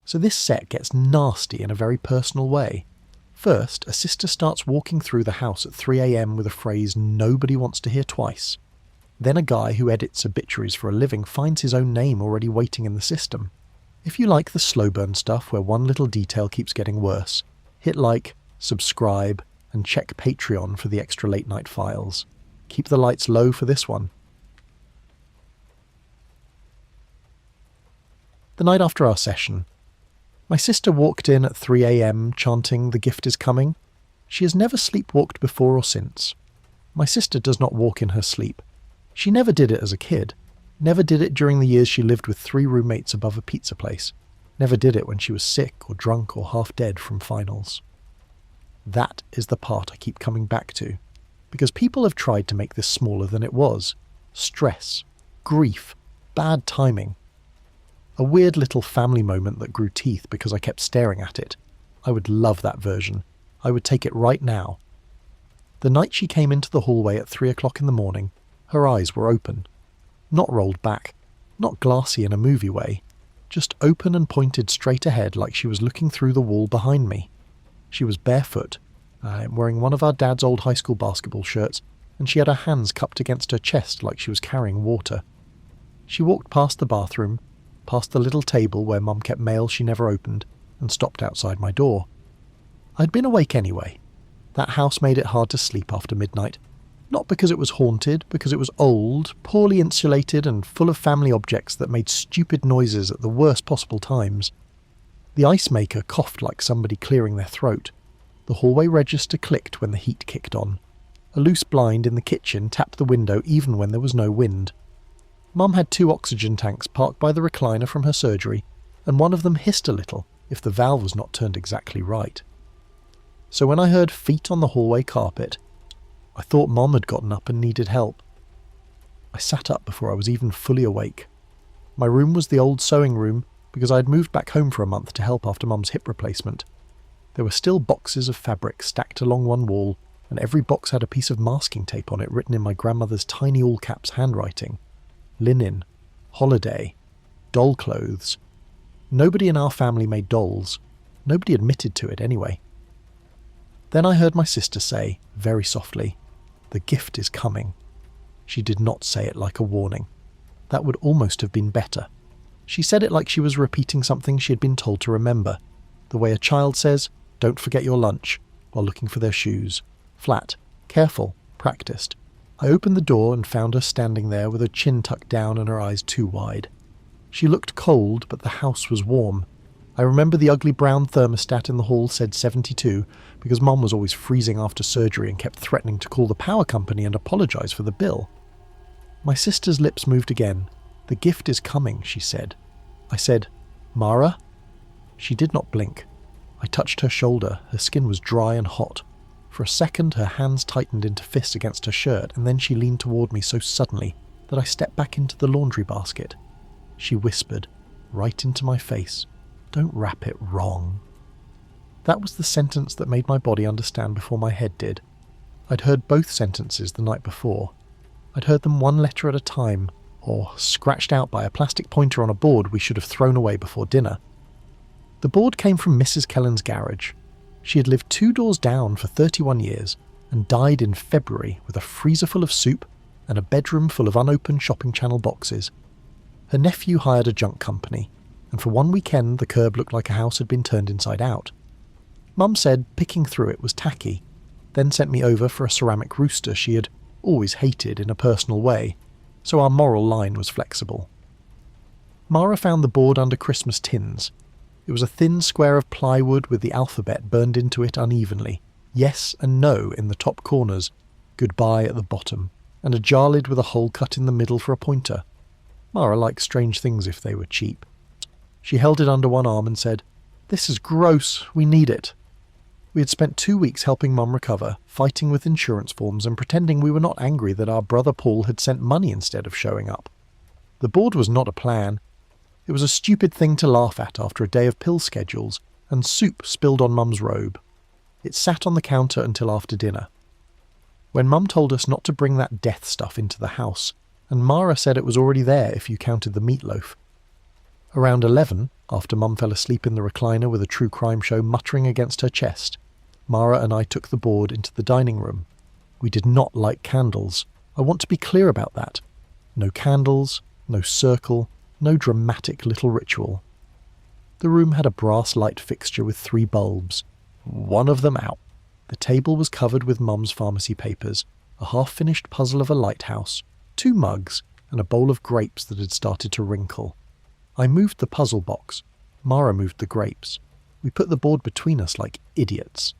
So this set gets nasty in a very personal way. First, a sister starts walking through the house at 3 a.m. with a phrase nobody wants to hear twice. Then a guy who edits obituaries for a living finds his own name already waiting in the system. If you like the slow burn stuff where one little detail keeps getting worse, hit like, subscribe, and check Patreon for the extra late night files. Keep the lights low for this one. The night after our session, my sister walked in at 3 a.m. chanting "The gift is coming." She has never sleepwalked before or since. My sister does not walk in her sleep. She never did it as a kid. Never did it during the years she lived with 3 roommates above a pizza place. Never did it when she was sick or drunk or half dead from finals. That is the part I keep coming back to, because people have tried to make this smaller than it was. Stress, grief, bad timing. A weird little family moment that grew teeth because I kept staring at it. I would love that version. I would take it right now. The night she came into the hallway at 3 o'clock in the morning, her eyes were open. Not rolled back, not glassy in a movie way, just open and pointed straight ahead like she was looking through the wall behind me. She was barefoot, wearing one of our dad's old high school basketball shirts, and she had her hands cupped against her chest like she was carrying water. She walked past the bathroom, past the little table where Mum kept mail she never opened, and stopped outside my door. I'd been awake anyway. That house made it hard to sleep after midnight. Not because it was haunted, because it was old, poorly insulated and full of family objects that made stupid noises at the worst possible times. The ice maker coughed like somebody clearing their throat. The hallway register clicked when the heat kicked on. A loose blind in the kitchen tapped the window even when there was no wind. Mum had 2 oxygen tanks parked by the recliner from her surgery, and one of them hissed a little if the valve was not turned exactly right. So when I heard feet on the hallway carpet, I thought Mum had gotten up and needed help. I sat up before I was even fully awake. My room was the old sewing room because I had moved back home for a month to help after Mum's hip replacement. There were still boxes of fabric stacked along one wall, and every box had a piece of masking tape on it written in my grandmother's tiny all-caps handwriting. Linen, holiday, doll clothes. Nobody in our family made dolls. Nobody admitted to it anyway. Then I heard my sister say, very softly, "The gift is coming." She did not say it like a warning. That would almost have been better. She said it like she was repeating something she had been told to remember, the way a child says, "Don't forget your lunch," while looking for their shoes. Flat, careful, practiced. I opened the door and found her standing there with her chin tucked down and her eyes too wide. She looked cold, but the house was warm. I remember the ugly brown thermostat in the hall said 72 because Mum was always freezing after surgery and kept threatening to call the power company and apologise for the bill. My sister's lips moved again. "The gift is coming," she said. I said, "Mara?" She did not blink. I touched her shoulder. Her skin was dry and hot. For a second, her hands tightened into fists against her shirt, and then she leaned toward me so suddenly that I stepped back into the laundry basket. She whispered, right into my face, "Don't wrap it wrong." That was the sentence that made my body understand before my head did. I'd heard both sentences the night before. I'd heard them one letter at a time, or scratched out by a plastic pointer on a board we should have thrown away before dinner. The board came from Mrs. Kellen's garage. She had lived 2 doors down for 31 years and died in February with a freezer full of soup and a bedroom full of unopened shopping channel boxes. Her nephew hired a junk company, and for one weekend the curb looked like a house had been turned inside out. Mum said picking through it was tacky, then sent me over for a ceramic rooster she had always hated in a personal way, so our moral line was flexible. Mara found the board under Christmas tins. It was a thin square of plywood with the alphabet burned into it unevenly, yes and no in the top corners, goodbye at the bottom, and a jar lid with a hole cut in the middle for a pointer. Mara liked strange things if they were cheap. She held it under one arm and said, "This is gross, we need it." We had spent 2 weeks helping Mum recover, fighting with insurance forms and pretending we were not angry that our brother Paul had sent money instead of showing up. The board was not a plan. It was a stupid thing to laugh at after a day of pill schedules, and soup spilled on Mum's robe. It sat on the counter until after dinner. When Mum told us not to bring that death stuff into the house, and Mara said it was already there if you counted the meatloaf, Around 11, after Mum fell asleep in the recliner with a true crime show muttering against her chest, Mara and I took the board into the dining room. We did not light candles. I want to be clear about that. No candles, no circle, no dramatic little ritual. The room had a brass light fixture with 3 bulbs, one of them out. The table was covered with Mum's pharmacy papers, a half-finished puzzle of a lighthouse, 2 mugs, and a bowl of grapes that had started to wrinkle. I moved the puzzle box. Mara moved the grapes. We put the board between us like idiots.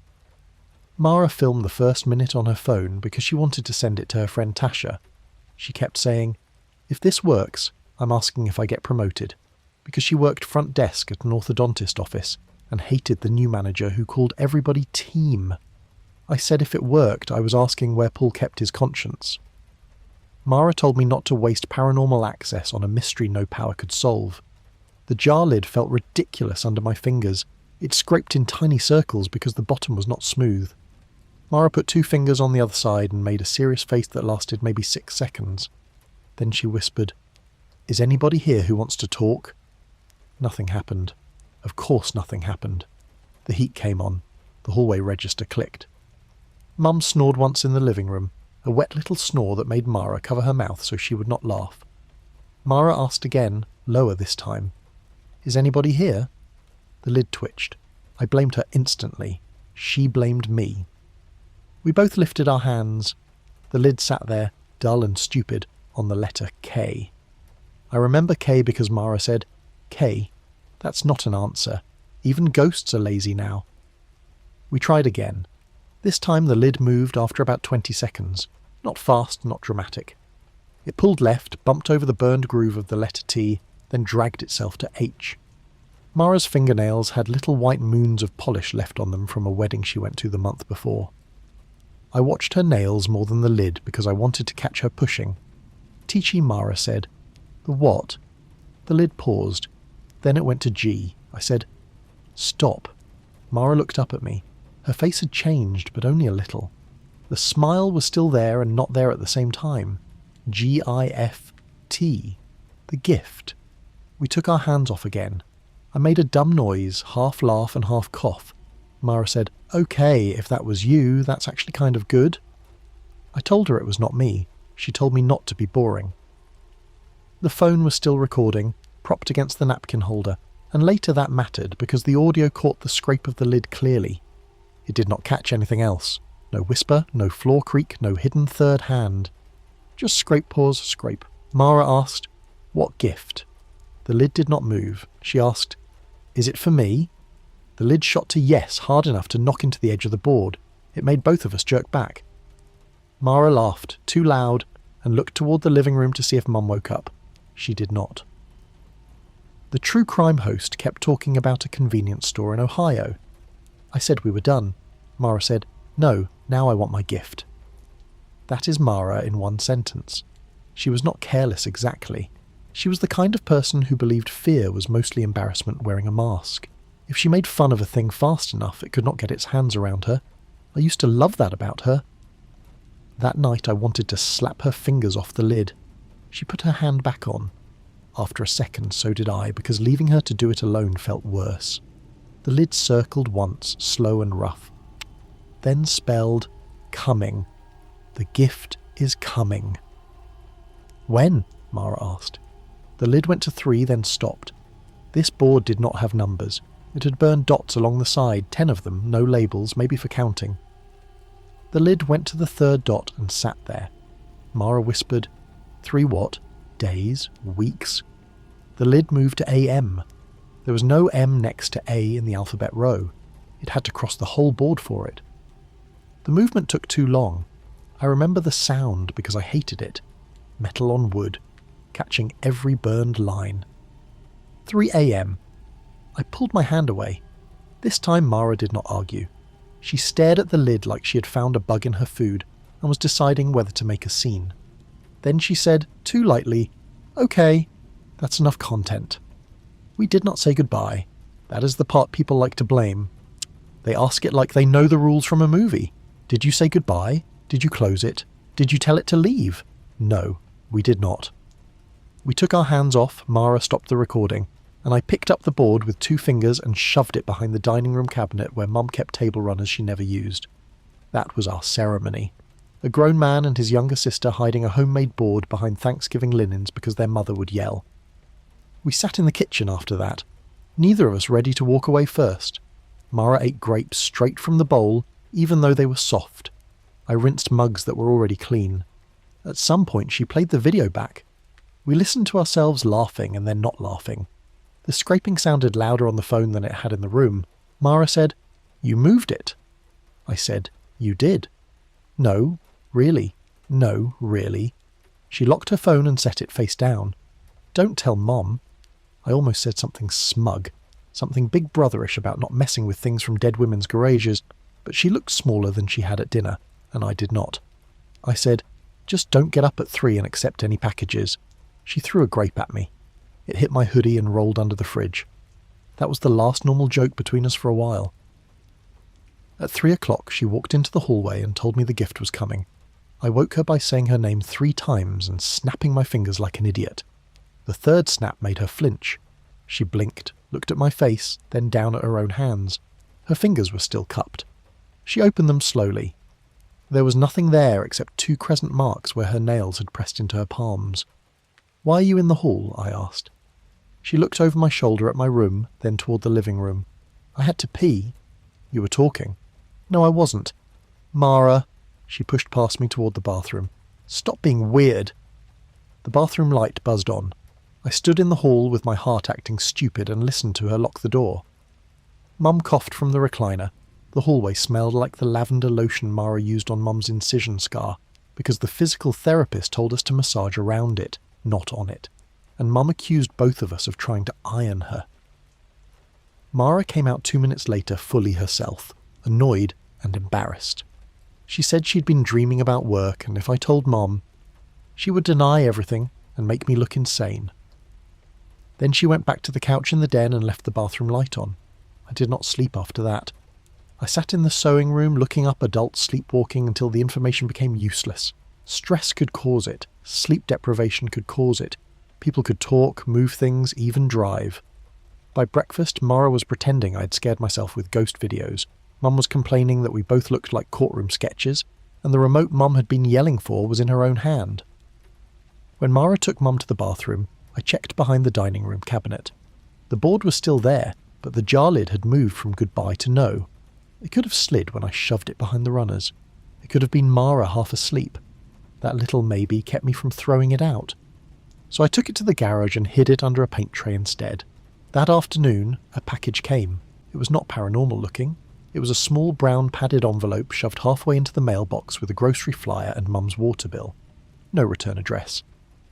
Mara filmed the first minute on her phone because she wanted to send it to her friend Tasha. She kept saying, "If this works, I'm asking if I get promoted," because she worked front desk at an orthodontist office and hated the new manager who called everybody team. I said if it worked, I was asking where Paul kept his conscience. Mara told me not to waste paranormal access on a mystery no power could solve. The jar lid felt ridiculous under my fingers. It scraped in tiny circles because the bottom was not smooth. Mara put 2 fingers on the other side and made a serious face that lasted maybe 6 seconds. Then she whispered, "Is anybody here who wants to talk?" Nothing happened. Of course nothing happened. The heat came on. The hallway register clicked. Mum snored once in the living room, a wet little snore that made Mara cover her mouth so she would not laugh. Mara asked again, lower this time, "Is anybody here?" The lid twitched. I blamed her instantly. She blamed me. We both lifted our hands. The lid sat there, dull and stupid, on the letter K. I remember K because Mara said, "K, that's not an answer. Even ghosts are lazy now." We tried again. This time the lid moved after about 20 seconds. Not fast, not dramatic. It pulled left, bumped over the burned groove of the letter T, then dragged itself to H. Mara's fingernails had little white moons of polish left on them from a wedding she went to the month before. I watched her nails more than the lid because I wanted to catch her pushing. Teachy Mara said, "The what?" The lid paused. Then it went to G. I said, "Stop." Mara looked up at me. Her face had changed, but only a little. The smile was still there and not there at the same time. G-I-F-T. The gift. We took our hands off again. I made a dumb noise, half laugh and half cough. Mara said, "Okay, if that was you, that's actually kind of good." I told her it was not me. She told me not to be boring. The phone was still recording, propped against the napkin holder, and later that mattered because the audio caught the scrape of the lid clearly. It did not catch anything else. No whisper, no floor creak, no hidden third hand. Just scrape, pause, scrape. Mara asked, "What gift?" The lid did not move. She asked, "Is it for me?" The lid shot to yes hard enough to knock into the edge of the board. It made both of us jerk back. Mara laughed, too loud, and looked toward the living room to see if Mum woke up. She did not. The true crime host kept talking about a convenience store in Ohio. I said we were done. Mara said, "No, now I want my gift." That is Mara in one sentence. She was not careless exactly. She was the kind of person who believed fear was mostly embarrassment wearing a mask. If she made fun of a thing fast enough, it could not get its hands around her. I used to love that about her. That night I wanted to slap her fingers off the lid. She put her hand back on. After a second, so did I, because leaving her to do it alone felt worse. The lid circled once, slow and rough. Then spelled, "coming." The gift is coming. "When?" Mara asked. The lid went to 3, then stopped. This board did not have numbers. It had burned dots along the side, 10 of them, no labels, maybe for counting. The lid went to the 3rd dot and sat there. Mara whispered, 3 what? Days? Weeks? The lid moved to AM. There was no M next to A in the alphabet row. It had to cross the whole board for it. The movement took too long. I remember the sound because I hated it. Metal on wood, catching every burned line. 3 AM. I pulled my hand away. This time Mara did not argue. She stared at the lid like she had found a bug in her food and was deciding whether to make a scene. Then she said, too lightly, "Okay, that's enough content." We did not say goodbye. That is the part people like to blame. They ask it like they know the rules from a movie. Did you say goodbye? Did you close it? Did you tell it to leave? No, we did not. We took our hands off, Mara stopped the recording, and I picked up the board with 2 fingers and shoved it behind the dining room cabinet where Mum kept table runners she never used. That was our ceremony. A grown man and his younger sister hiding a homemade board behind Thanksgiving linens because their mother would yell. We sat in the kitchen after that, neither of us ready to walk away first. Mara ate grapes straight from the bowl, even though they were soft. I rinsed mugs that were already clean. At some point she played the video back. We listened to ourselves laughing and then not laughing. The scraping sounded louder on the phone than it had in the room. Mara said, "You moved it." I said, "You did." "No, really. No, really." She locked her phone and set it face down. "Don't tell Mom." I almost said something smug, something big brotherish about not messing with things from dead women's garages, but she looked smaller than she had at dinner, and I did not. I said, "Just don't get up at 3 and accept any packages." She threw a grape at me. It hit my hoodie and rolled under the fridge. That was the last normal joke between us for a while. At 3 o'clock, she walked into the hallway and told me the gift was coming. I woke her by saying her name 3 times and snapping my fingers like an idiot. The third snap made her flinch. She blinked, looked at my face, then down at her own hands. Her fingers were still cupped. She opened them slowly. There was nothing there except 2 crescent marks where her nails had pressed into her palms. "Why are you in the hall?" I asked. She looked over my shoulder at my room, then toward the living room. "I had to pee." "You were talking." "No, I wasn't." "Mara." She pushed past me toward the bathroom. "Stop being weird." The bathroom light buzzed on. I stood in the hall with my heart acting stupid and listened to her lock the door. Mum coughed from the recliner. The hallway smelled like the lavender lotion Mara used on Mum's incision scar, because the physical therapist told us to massage around it, not on it, and Mum accused both of us of trying to iron her. Mara came out 2 minutes later fully herself, annoyed and embarrassed. She said she'd been dreaming about work, and if I told Mom, she would deny everything and make me look insane. Then she went back to the couch in the den and left the bathroom light on. I did not sleep after that. I sat in the sewing room looking up adults sleepwalking until the information became useless. Stress could cause it. Sleep deprivation could cause it. People could talk, move things, even drive. By breakfast, Mara was pretending I'd scared myself with ghost videos. Mum was complaining that we both looked like courtroom sketches, and the remote Mum had been yelling for was in her own hand. When Mara took Mum to the bathroom, I checked behind the dining room cabinet. The board was still there, but the jar lid had moved from goodbye to no. It could have slid when I shoved it behind the runners. It could have been Mara half asleep. That little maybe kept me from throwing it out. So I took it to the garage and hid it under a paint tray instead. That afternoon, a package came. It was not paranormal looking. It was a small brown padded envelope shoved halfway into the mailbox with a grocery flyer and Mum's water bill. No return address.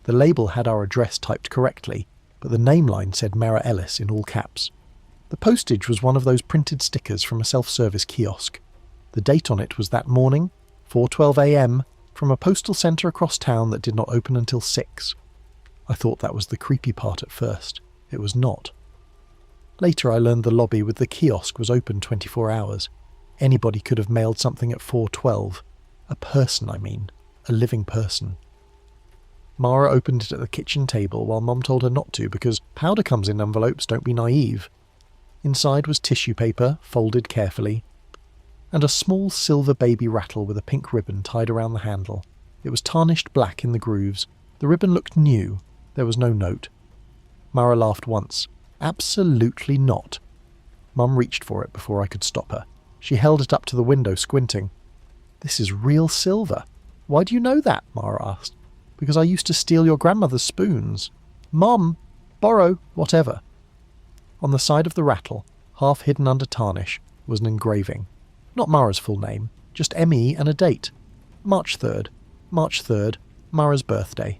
The label had our address typed correctly, but the name line said Mara Ellis in all caps. The postage was one of those printed stickers from a self-service kiosk. The date on it was that morning, 4:12 a.m, from a postal centre across town that did not open until 6. I thought that was the creepy part at first. It was not. Later I learned the lobby with the kiosk was open 24 hours. Anybody could have mailed something at 4:12. A person, I mean. A living person. Mara opened it at the kitchen table while Mum told her not to because powder comes in envelopes, don't be naive. Inside was tissue paper, folded carefully, and a small silver baby rattle with a pink ribbon tied around the handle. It was tarnished black in the grooves. The ribbon looked new. There was no note. Mara laughed once. Absolutely not. Mum reached for it before I could stop her. She held it up to the window, squinting. "This is real silver." "Why do you know that?" Mara asked. "Because I used to steal your grandmother's spoons." "Mom, borrow, whatever." On the side of the rattle, half hidden under tarnish, was an engraving. Not Mara's full name, just M.E. and a date. March 3rd. March 3rd, Mara's birthday.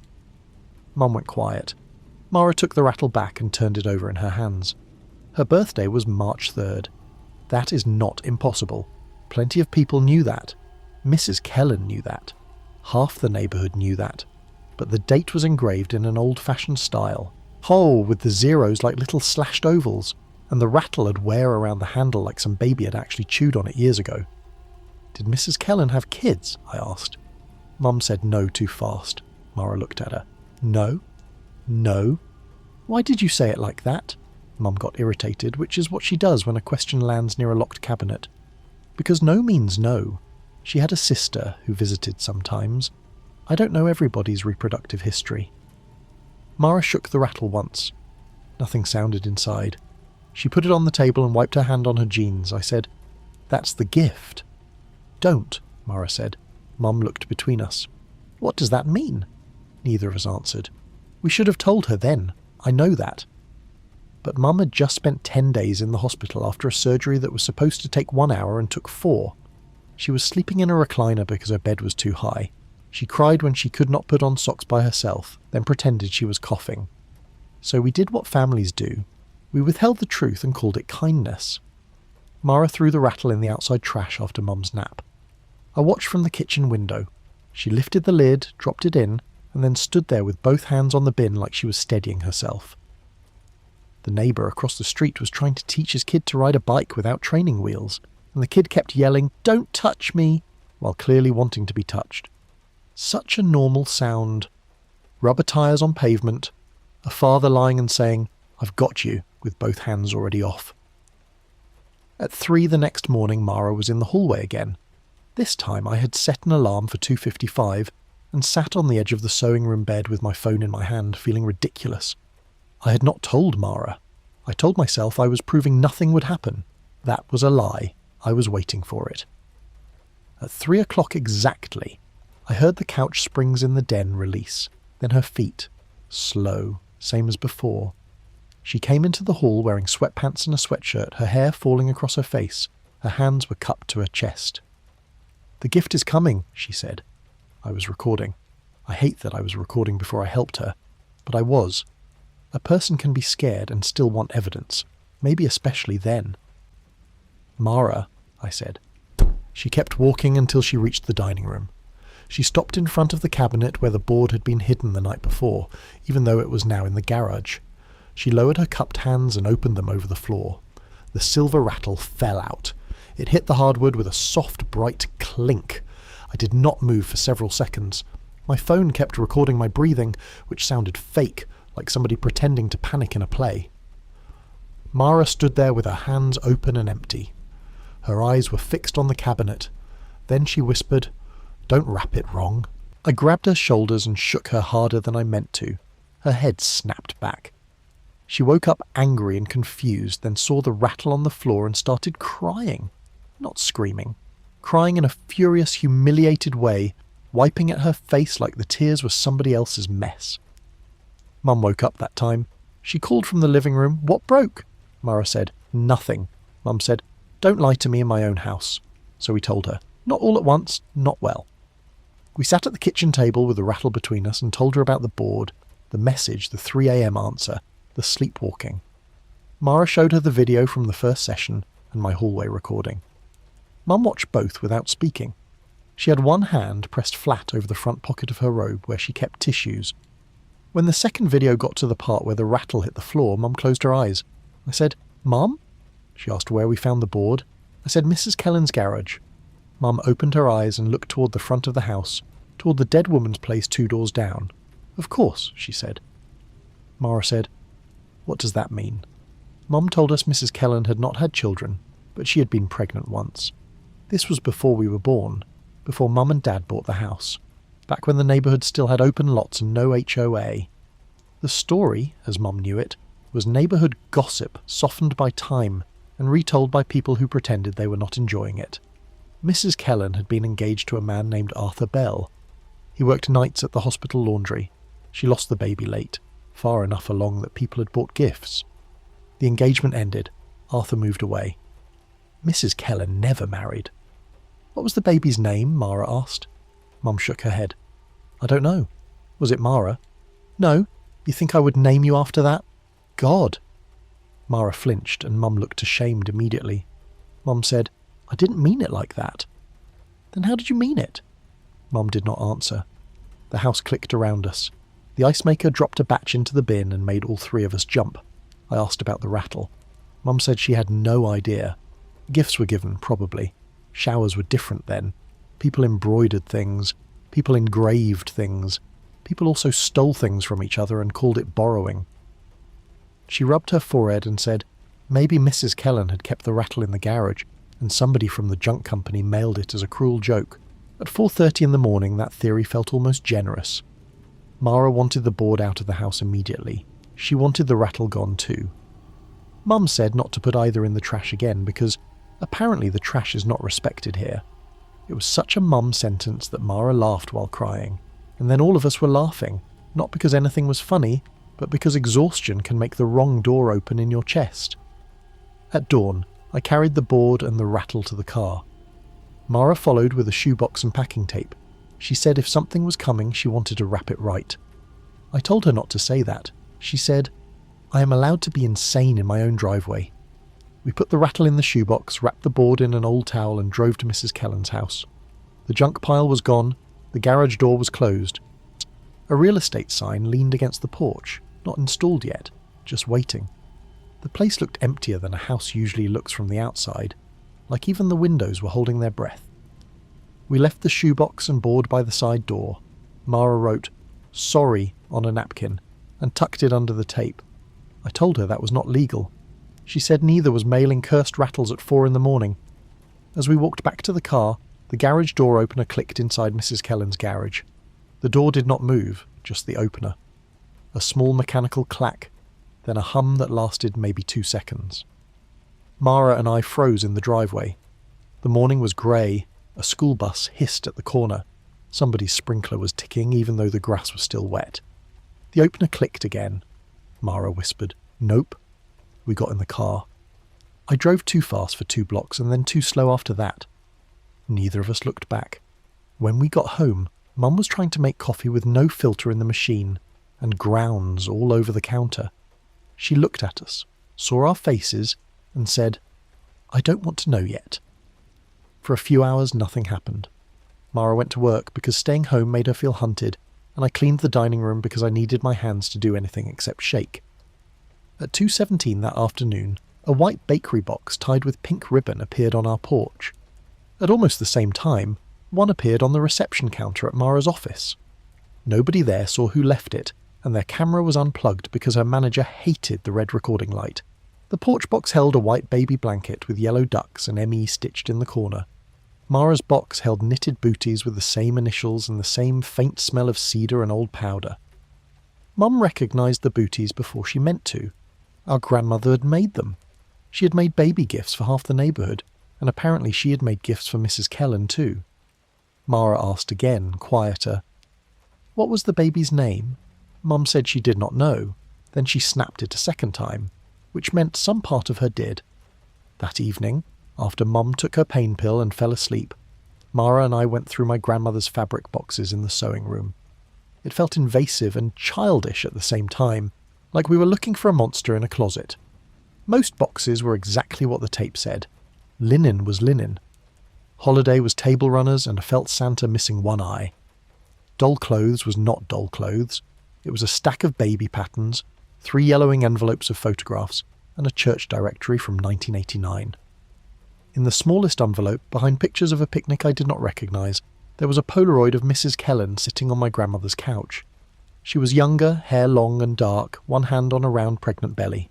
Mum went quiet. Mara took the rattle back and turned it over in her hands. Her birthday was March 3rd. That is not impossible. Plenty of people knew that. Mrs. Kellen knew that. Half the neighbourhood knew that. But the date was engraved in an old-fashioned style. Whole, with the zeros like little slashed ovals, and the rattle had wear around the handle like some baby had actually chewed on it years ago. "Did Mrs. Kellen have kids?" I asked. Mum said no too fast. Mara looked at her. "No? No? Why did you say it like that?" Mum got irritated, which is what she does when a question lands near a locked cabinet. Because no means no. She had a sister who visited sometimes. I don't know everybody's reproductive history. Mara shook the rattle once. Nothing sounded inside. She put it on the table and wiped her hand on her jeans. I said, "That's the gift." "Don't," Mara said. Mum looked between us. "What does that mean?" Neither of us answered. "We should have told her then. I know that." But Mum had just spent 10 days in the hospital after a surgery that was supposed to take 1 hour and took 4. She was sleeping in a recliner because her bed was too high. She cried when she could not put on socks by herself, then pretended she was coughing. So we did what families do. We withheld the truth and called it kindness. Mara threw the rattle in the outside trash after Mum's nap. I watched from the kitchen window. She lifted the lid, dropped it in, and then stood there with both hands on the bin like she was steadying herself. The neighbour across the street was trying to teach his kid to ride a bike without training wheels, and the kid kept yelling, "Don't touch me," while clearly wanting to be touched. Such a normal sound. Rubber tyres on pavement, a father lying and saying, "I've got you," with both hands already off. At 3 the next morning, Mara was in the hallway again. This time I had set an alarm for 2:55 and sat on the edge of the sewing room bed with my phone in my hand, feeling ridiculous. I had not told Mara. I told myself I was proving nothing would happen. That was a lie. I was waiting for it. At 3 o'clock exactly, I heard the couch springs in the den release, then her feet, slow, same as before. She came into the hall wearing sweatpants and a sweatshirt, her hair falling across her face. Her hands were cupped to her chest. "The gift is coming," she said. I was recording. I hate that I was recording before I helped her, but I was. A person can be scared and still want evidence, maybe especially then. "Mara," I said. She kept walking until she reached the dining room. She stopped in front of the cabinet where the board had been hidden the night before, even though it was now in the garage. She lowered her cupped hands and opened them over the floor. The silver rattle fell out. It hit the hardwood with a soft, bright clink. I did not move for several seconds. My phone kept recording my breathing, which sounded fake, like somebody pretending to panic in a play. Mara stood there with her hands open and empty. Her eyes were fixed on the cabinet. Then she whispered, "Don't wrap it wrong." I grabbed her shoulders and shook her harder than I meant to. Her head snapped back. She woke up angry and confused, then saw the rattle on the floor and started crying. Not screaming. Crying in a furious, humiliated way, wiping at her face like the tears were somebody else's mess. Mum woke up that time. She called from the living room. "What broke?" Mara said, "Nothing." Mum said, "Don't lie to me in my own house." So we told her. Not all at once, not well. We sat at the kitchen table with the rattle between us and told her about the board, the message, the 3 a.m. answer, the sleepwalking. Mara showed her the video from the first session and my hallway recording. Mum watched both without speaking. She had one hand pressed flat over the front pocket of her robe where she kept tissues. When the second video got to the part where the rattle hit the floor, Mum closed her eyes. I said, "Mum?" She asked where we found the board. I said, "Mrs. Kellen's garage." Mum opened her eyes and looked toward the front of the house, toward the dead woman's place 2 doors down. "Of course," she said. Mara said, "What does that mean?" Mum told us Mrs. Kellen had not had children, but she had been pregnant once. This was before we were born, before Mum and Dad bought the house, back when the neighbourhood still had open lots and no HOA. The story, as Mum knew it, was neighbourhood gossip softened by time and retold by people who pretended they were not enjoying it. Mrs. Kellen had been engaged to a man named Arthur Bell. He worked nights at the hospital laundry. She lost the baby late, far enough along that people had bought gifts. The engagement ended. Arthur moved away. Mrs. Kellen never married. "What was the baby's name?" Mara asked. Mum shook her head. "I don't know. Was it Mara?" "No. You think I would name you after that? God!" Mara flinched and Mum looked ashamed immediately. Mum said, "I didn't mean it like that." "Then how did you mean it?" Mum did not answer. The house clicked around us. The ice maker dropped a batch into the bin and made all 3 of us jump. I asked about the rattle. Mum said she had no idea. Gifts were given, probably. Showers were different then. People embroidered things. People engraved things. People also stole things from each other and called it borrowing. She rubbed her forehead and said maybe Mrs. Kellen had kept the rattle in the garage and somebody from the junk company mailed it as a cruel joke. At 4:30 in the morning, that theory felt almost generous. Mara wanted the board out of the house immediately. She wanted the rattle gone too. Mum said not to put either in the trash again because apparently the trash is not respected here. It was such a mum sentence that Mara laughed while crying, and then all of us were laughing, not because anything was funny, but because exhaustion can make the wrong door open in your chest. At dawn, I carried the board and the rattle to the car. Mara followed with a shoebox and packing tape. She said if something was coming, she wanted to wrap it right. I told her not to say that. She said, I am allowed to be insane in my own driveway. We put the rattle in the shoebox, wrapped the board in an old towel and drove to Mrs. Kellen's house. The junk pile was gone, the garage door was closed. A real estate sign leaned against the porch, not installed yet, just waiting. The place looked emptier than a house usually looks from the outside, like even the windows were holding their breath. We left the shoebox and board by the side door. Mara wrote, "Sorry" on a napkin, and tucked it under the tape. I told her that was not legal. She said neither was mailing cursed rattles at 4 in the morning. As we walked back to the car, the garage door opener clicked inside Mrs. Kellen's garage. The door did not move, just the opener. A small mechanical clack, then a hum that lasted maybe 2 seconds. Mara and I froze in the driveway. The morning was grey. A school bus hissed at the corner. Somebody's sprinkler was ticking even though the grass was still wet. The opener clicked again. Mara whispered, "Nope." We got in the car. I drove too fast for 2 blocks and then too slow after that. Neither of us looked back. When we got home, Mum was trying to make coffee with no filter in the machine and grounds all over the counter. She looked at us, saw our faces, and said, "I don't want to know yet." For a few hours, nothing happened. Mara went to work because staying home made her feel hunted, and I cleaned the dining room because I needed my hands to do anything except shake. At 2:17 that afternoon, a white bakery box tied with pink ribbon appeared on our porch. At almost the same time, one appeared on the reception counter at Mara's office. Nobody there saw who left it, and their camera was unplugged because her manager hated the red recording light. The porch box held a white baby blanket with yellow ducks and ME stitched in the corner. Mara's box held knitted booties with the same initials and the same faint smell of cedar and old powder. Mum recognised the booties before she meant to. Our grandmother had made them. She had made baby gifts for half the neighbourhood, and apparently she had made gifts for Mrs. Kellen too. Mara asked again, quieter, "What was the baby's name?" Mum said she did not know. Then she snapped it a second time, which meant some part of her did. That evening, after Mum took her pain pill and fell asleep, Mara and I went through my grandmother's fabric boxes in the sewing room. It felt invasive and childish at the same time, like we were looking for a monster in a closet. Most boxes were exactly what the tape said. Linen was linen. Holiday was table runners and a felt Santa missing one eye. Doll clothes was not doll clothes. It was a stack of baby patterns, 3 yellowing envelopes of photographs, and a church directory from 1989. In the smallest envelope, behind pictures of a picnic I did not recognise, there was a Polaroid of Mrs. Kellen sitting on my grandmother's couch. She was younger, hair long and dark, one hand on a round pregnant belly.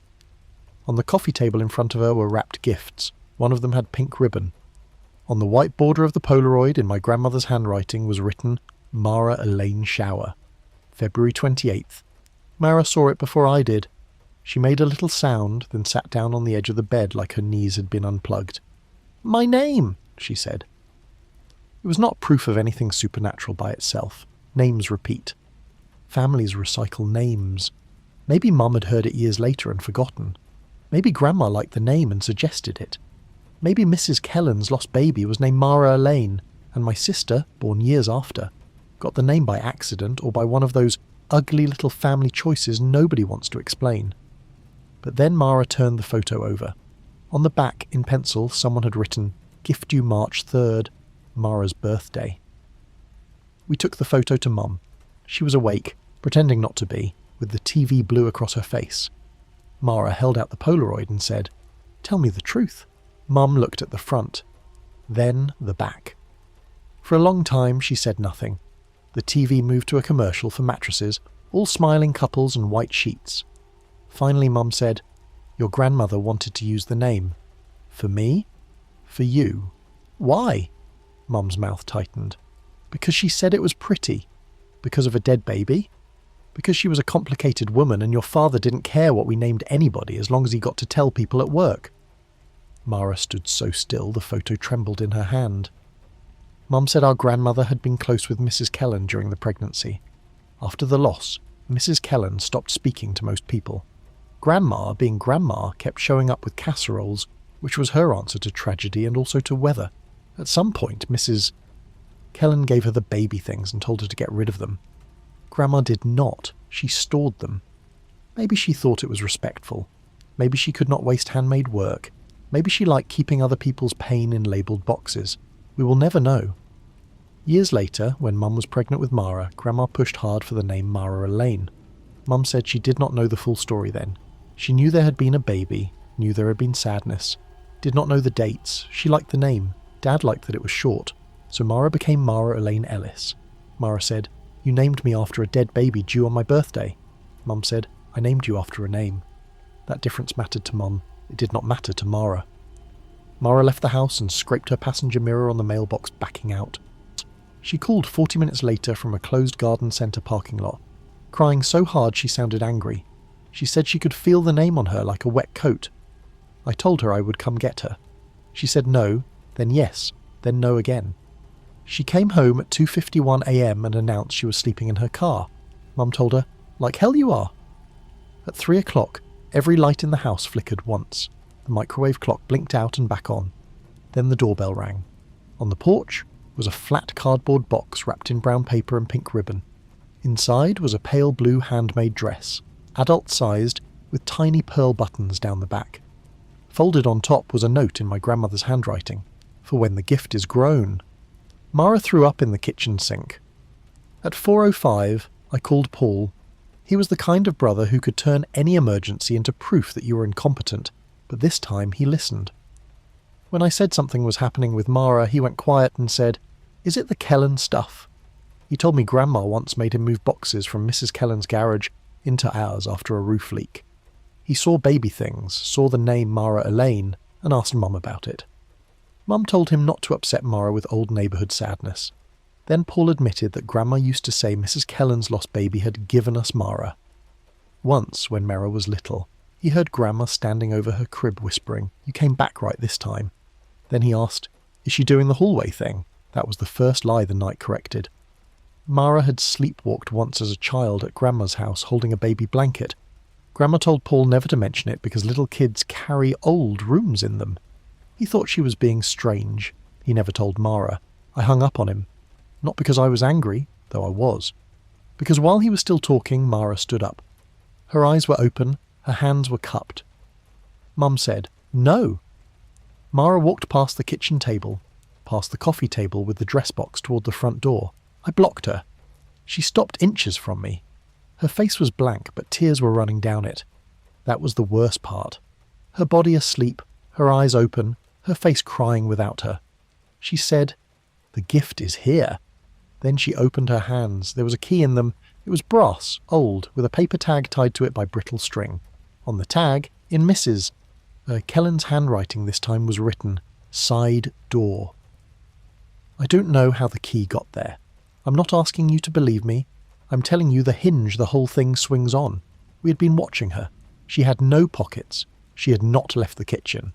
On the coffee table in front of her were wrapped gifts. One of them had pink ribbon. On the white border of the Polaroid, in my grandmother's handwriting, was written, "Mara Elaine Shower, February 28th. Mara saw it before I did. She made a little sound, then sat down on the edge of the bed like her knees had been unplugged. "My name," she said. It was not proof of anything supernatural by itself. Names repeat. Families recycle names. Maybe Mum had heard it years later and forgotten. Maybe Grandma liked the name and suggested it. Maybe Mrs. Kellen's lost baby was named Mara Elaine, and my sister, born years after, got the name by accident or by one of those ugly little family choices nobody wants to explain. But then Mara turned the photo over. On the back, in pencil, someone had written, "Gift you March 3rd, Mara's birthday." We took the photo to Mum. She was awake, pretending not to be, with the TV blue across her face. Mara held out the Polaroid and said, "Tell me the truth." Mum looked at the front, then the back. For a long time she said nothing. The TV moved to a commercial for mattresses, all smiling couples and white sheets. Finally, Mum said, "Your grandmother wanted to use the name. For me? For you. Why?" Mum's mouth tightened. "Because she said it was pretty. Because of a dead baby? Because she was a complicated woman and your father didn't care what we named anybody as long as he got to tell people at work." Mara stood so still the photo trembled in her hand. Mum said our grandmother had been close with Mrs. Kellen during the pregnancy. After the loss, Mrs. Kellen stopped speaking to most people. Grandma, being Grandma, kept showing up with casseroles, which was her answer to tragedy and also to weather. At some point, Mrs. Kellen gave her the baby things and told her to get rid of them. Grandma did not. She stored them. Maybe she thought it was respectful. Maybe she could not waste handmade work. Maybe she liked keeping other people's pain in labelled boxes. We will never know. Years later, when Mum was pregnant with Mara, Grandma pushed hard for the name Mara Elaine. Mum said she did not know the full story then. She knew there had been a baby, knew there had been sadness, did not know the dates. She liked the name. Dad liked that it was short. So Mara became Mara Elaine Ellis. Mara said, "You named me after a dead baby due on my birthday." Mum said, "I named you after a name." That difference mattered to Mum. It did not matter to Mara. Mara left the house and scraped her passenger mirror on the mailbox, backing out. She called 40 minutes later from a closed garden centre parking lot, crying so hard she sounded angry. She said she could feel the name on her like a wet coat. I told her I would come get her. She said no, then yes, then no again. She came home at 2:51 a.m. and announced she was sleeping in her car. Mum told her, "Like hell you are." At 3 o'clock, every light in the house flickered once. The microwave clock blinked out and back on. Then the doorbell rang. On the porch was a flat cardboard box wrapped in brown paper and pink ribbon. Inside was a pale blue handmade dress, adult-sized, with tiny pearl buttons down the back. Folded on top was a note in my grandmother's handwriting, "For when the gift is grown." Mara threw up in the kitchen sink. At 4:05, I called Paul. He was the kind of brother who could turn any emergency into proof that you were incompetent, but this time he listened. When I said something was happening with Mara, he went quiet and said, "Is it the Kellen stuff?" He told me Grandma once made him move boxes from Mrs. Kellen's garage into ours after a roof leak. He saw baby things, saw the name Mara Elaine, and asked Mum about it. Mum told him not to upset Mara with old neighbourhood sadness. Then Paul admitted that Grandma used to say Mrs. Kellen's lost baby had given us Mara. Once, when Mara was little, he heard Grandma standing over her crib whispering, "You came back right this time." Then he asked, "Is she doing the hallway thing?" That was the first lie the night corrected. Mara had sleepwalked once as a child at Grandma's house holding a baby blanket. Grandma told Paul never to mention it because little kids carry old rooms in them. He thought she was being strange. He never told Mara. I hung up on him. Not because I was angry, though I was. Because while he was still talking, Mara stood up. Her eyes were open, her hands were cupped. Mum said, "No." Mara walked past the kitchen table, past the coffee table with the dress box toward the front door. I blocked her. She stopped inches from me. Her face was blank, but tears were running down it. That was the worst part. Her body asleep, her eyes open, her face crying without her. She said, "The gift is here." Then she opened her hands. There was a key in them. It was brass, old, with a paper tag tied to it by brittle string. On the tag, in Mrs. Kellen's handwriting this time, was written, "Side door." I don't know how the key got there. I'm not asking you to believe me. I'm telling you the hinge the whole thing swings on. We had been watching her. She had no pockets. She had not left the kitchen.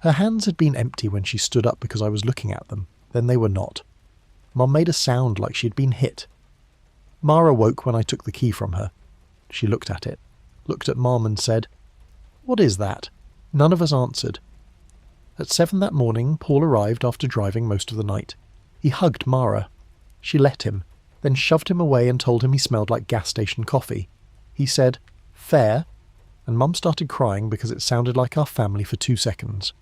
Her hands had been empty when she stood up because I was looking at them. Then they were not. Mum made a sound like she had been hit. Mara woke when I took the key from her. She looked at it, looked at Mum and said, "What is that?" None of us answered. At 7 that morning, Paul arrived after driving most of the night. He hugged Mara. She let him, then shoved him away and told him he smelled like gas station coffee. He said, "Fair," and Mum started crying because it sounded like our family for 2 seconds.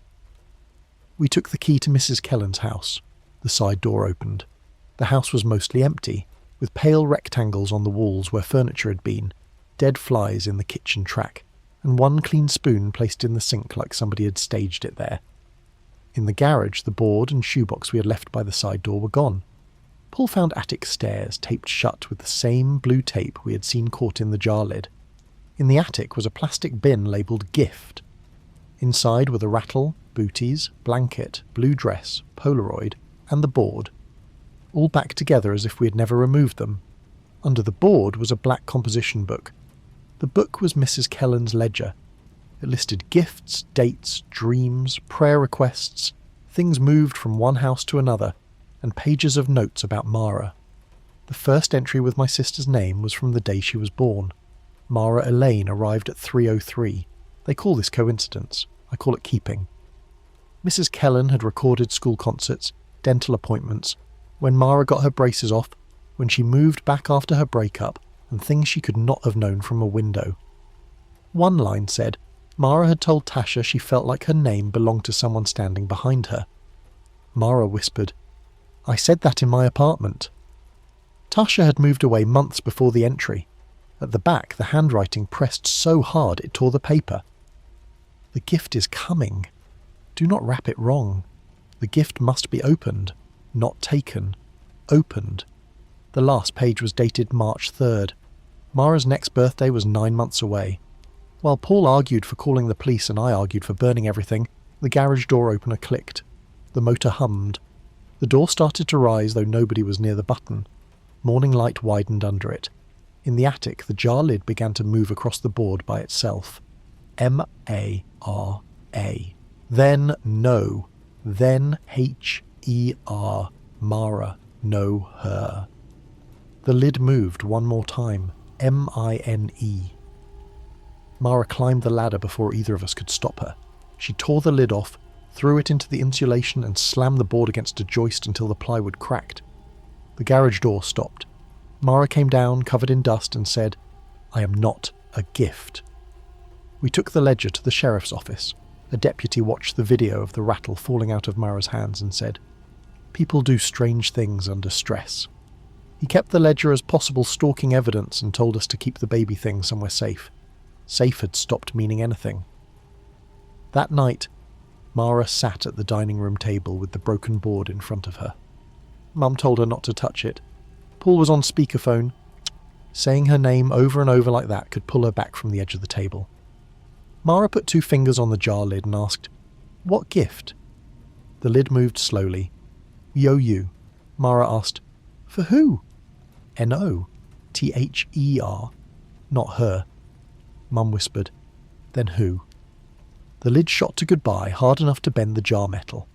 We took the key to Mrs. Kellen's house. The side door opened. The house was mostly empty, with pale rectangles on the walls where furniture had been, dead flies in the kitchen track, and one clean spoon placed in the sink like somebody had staged it there. In the garage, the board and shoebox we had left by the side door were gone. Paul found attic stairs taped shut with the same blue tape we had seen caught in the jar lid. In the attic was a plastic bin labelled gift. Inside were the rattle, booties, blanket, blue dress, Polaroid, and the board, all back together as if we had never removed them. Under the board was a black composition book. The book was Mrs. Kellen's ledger. It listed gifts, dates, dreams, prayer requests, things moved from one house to another, and pages of notes about Mara. The first entry with my sister's name was from the day she was born. Mara Elaine arrived at 3:03. They call this coincidence. I call it keeping. Mrs. Kellen had recorded school concerts, dental appointments, when Mara got her braces off, when she moved back after her breakup, and things she could not have known from a window. One line said, Mara had told Tasha she felt like her name belonged to someone standing behind her. Mara whispered, "I said that in my apartment." Tasha had moved away months before the entry. At the back, the handwriting pressed so hard it tore the paper. The gift is coming. Do not wrap it wrong. The gift must be opened, not taken. Opened. The last page was dated March 3rd. Mara's next birthday was 9 months away. While Paul argued for calling the police and I argued for burning everything, the garage door opener clicked. The motor hummed. The door started to rise, though nobody was near the button. Morning light widened under it. In the attic, the jar lid began to move across the board by itself. M-A-R-A. Then no. Then H-E-R. Mara. No her. The lid moved one more time. M-I-N-E. Mara climbed the ladder before either of us could stop her. She tore the lid off, threw it into the insulation and slammed the board against a joist until the plywood cracked. The garage door stopped. Mara came down, covered in dust, and said, "I am not a gift." We took the ledger to the sheriff's office. A deputy watched the video of the rattle falling out of Mara's hands and said, "People do strange things under stress." He kept the ledger as possible stalking evidence and told us to keep the baby thing somewhere safe. Safe had stopped meaning anything. That night, Mara sat at the dining room table with the broken board in front of her. Mum told her not to touch it. Paul was on speakerphone. Saying her name over and over like that could pull her back from the edge of the table. Mara put 2 fingers on the jar lid and asked, "What gift?" The lid moved slowly. "Yo-you." Mara asked, "For who?" "N-O. T-H-E-R. Not her." Mum whispered, "Then who?" The lid shot to goodbye hard enough to bend the jar metal.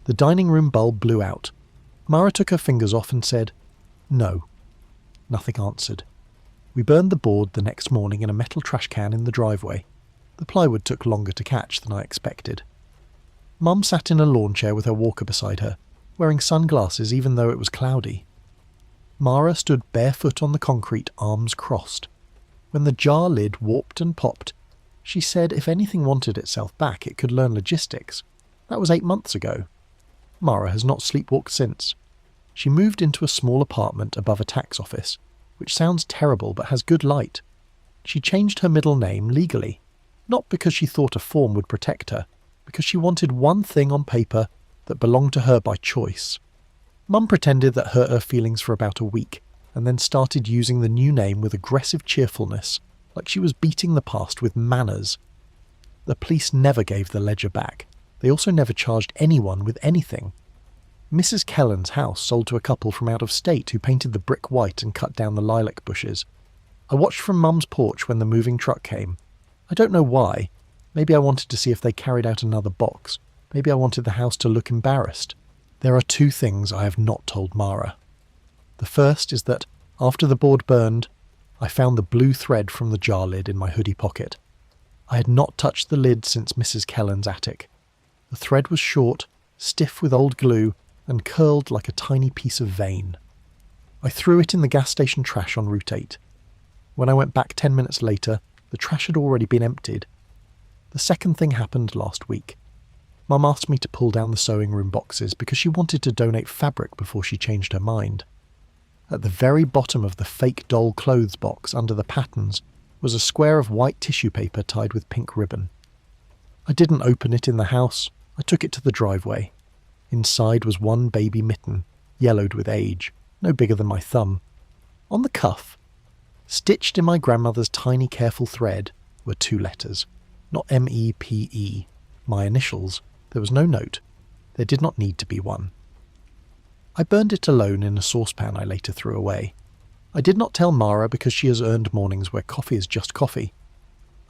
The dining room bulb blew out. Mara took her fingers off and said, "No." Nothing answered. We burned the board the next morning in a metal trash can in the driveway. The plywood took longer to catch than I expected. Mum sat in a lawn chair with her walker beside her, wearing sunglasses even though it was cloudy. Mara stood barefoot on the concrete, arms crossed. When the jar lid warped and popped, she said if anything wanted itself back, it could learn logistics. That was 8 months ago. Mara has not sleepwalked since. She moved into a small apartment above a tax office, which sounds terrible but has good light. She changed her middle name legally, not because she thought a form would protect her, because she wanted one thing on paper that belonged to her by choice. Mum pretended that hurt her feelings for about a week, and then started using the new name with aggressive cheerfulness, like she was beating the past with manners. The police never gave the ledger back. They also never charged anyone with anything. Mrs. Kellen's house sold to a couple from out of state who painted the brick white and cut down the lilac bushes. I watched from Mum's porch when the moving truck came. I don't know why. Maybe I wanted to see if they carried out another box. Maybe I wanted the house to look embarrassed. There are 2 things I have not told Mara. The first is that, after the board burned, I found the blue thread from the jar lid in my hoodie pocket. I had not touched the lid since Mrs. Kellen's attic. The thread was short, stiff with old glue, and curled like a tiny piece of vein. I threw it in the gas station trash on Route 8. When I went back 10 minutes later, the trash had already been emptied. The second thing happened last week. Mum asked me to pull down the sewing room boxes because she wanted to donate fabric before she changed her mind. At the very bottom of the fake doll clothes box under the patterns was a square of white tissue paper tied with pink ribbon. I didn't open it in the house. I took it to the driveway. Inside was one baby mitten, yellowed with age, no bigger than my thumb. On the cuff. Stitched in my grandmother's tiny careful thread were 2 letters, not M-E-P-E, my initials. There was no note. There did not need to be one. I burned it alone in a saucepan I later threw away. I did not tell Mara because she has earned mornings where coffee is just coffee.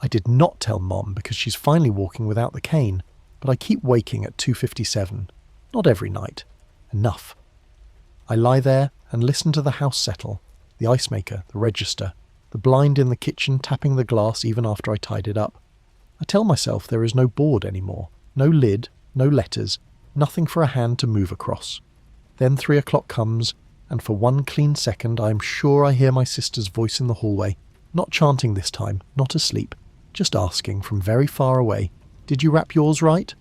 I did not tell Mom because she's finally walking without the cane, but I keep waking at 2:57. Not every night. Enough. I lie there and listen to the house settle, the ice maker, the register, the blind in the kitchen tapping the glass even after I tied it up. I tell myself there is no board anymore, no lid, no letters, nothing for a hand to move across. Then 3 o'clock comes, and for one clean second I am sure I hear my sister's voice in the hallway, not chanting this time, not asleep, just asking from very far away, "Did you wrap yours right?"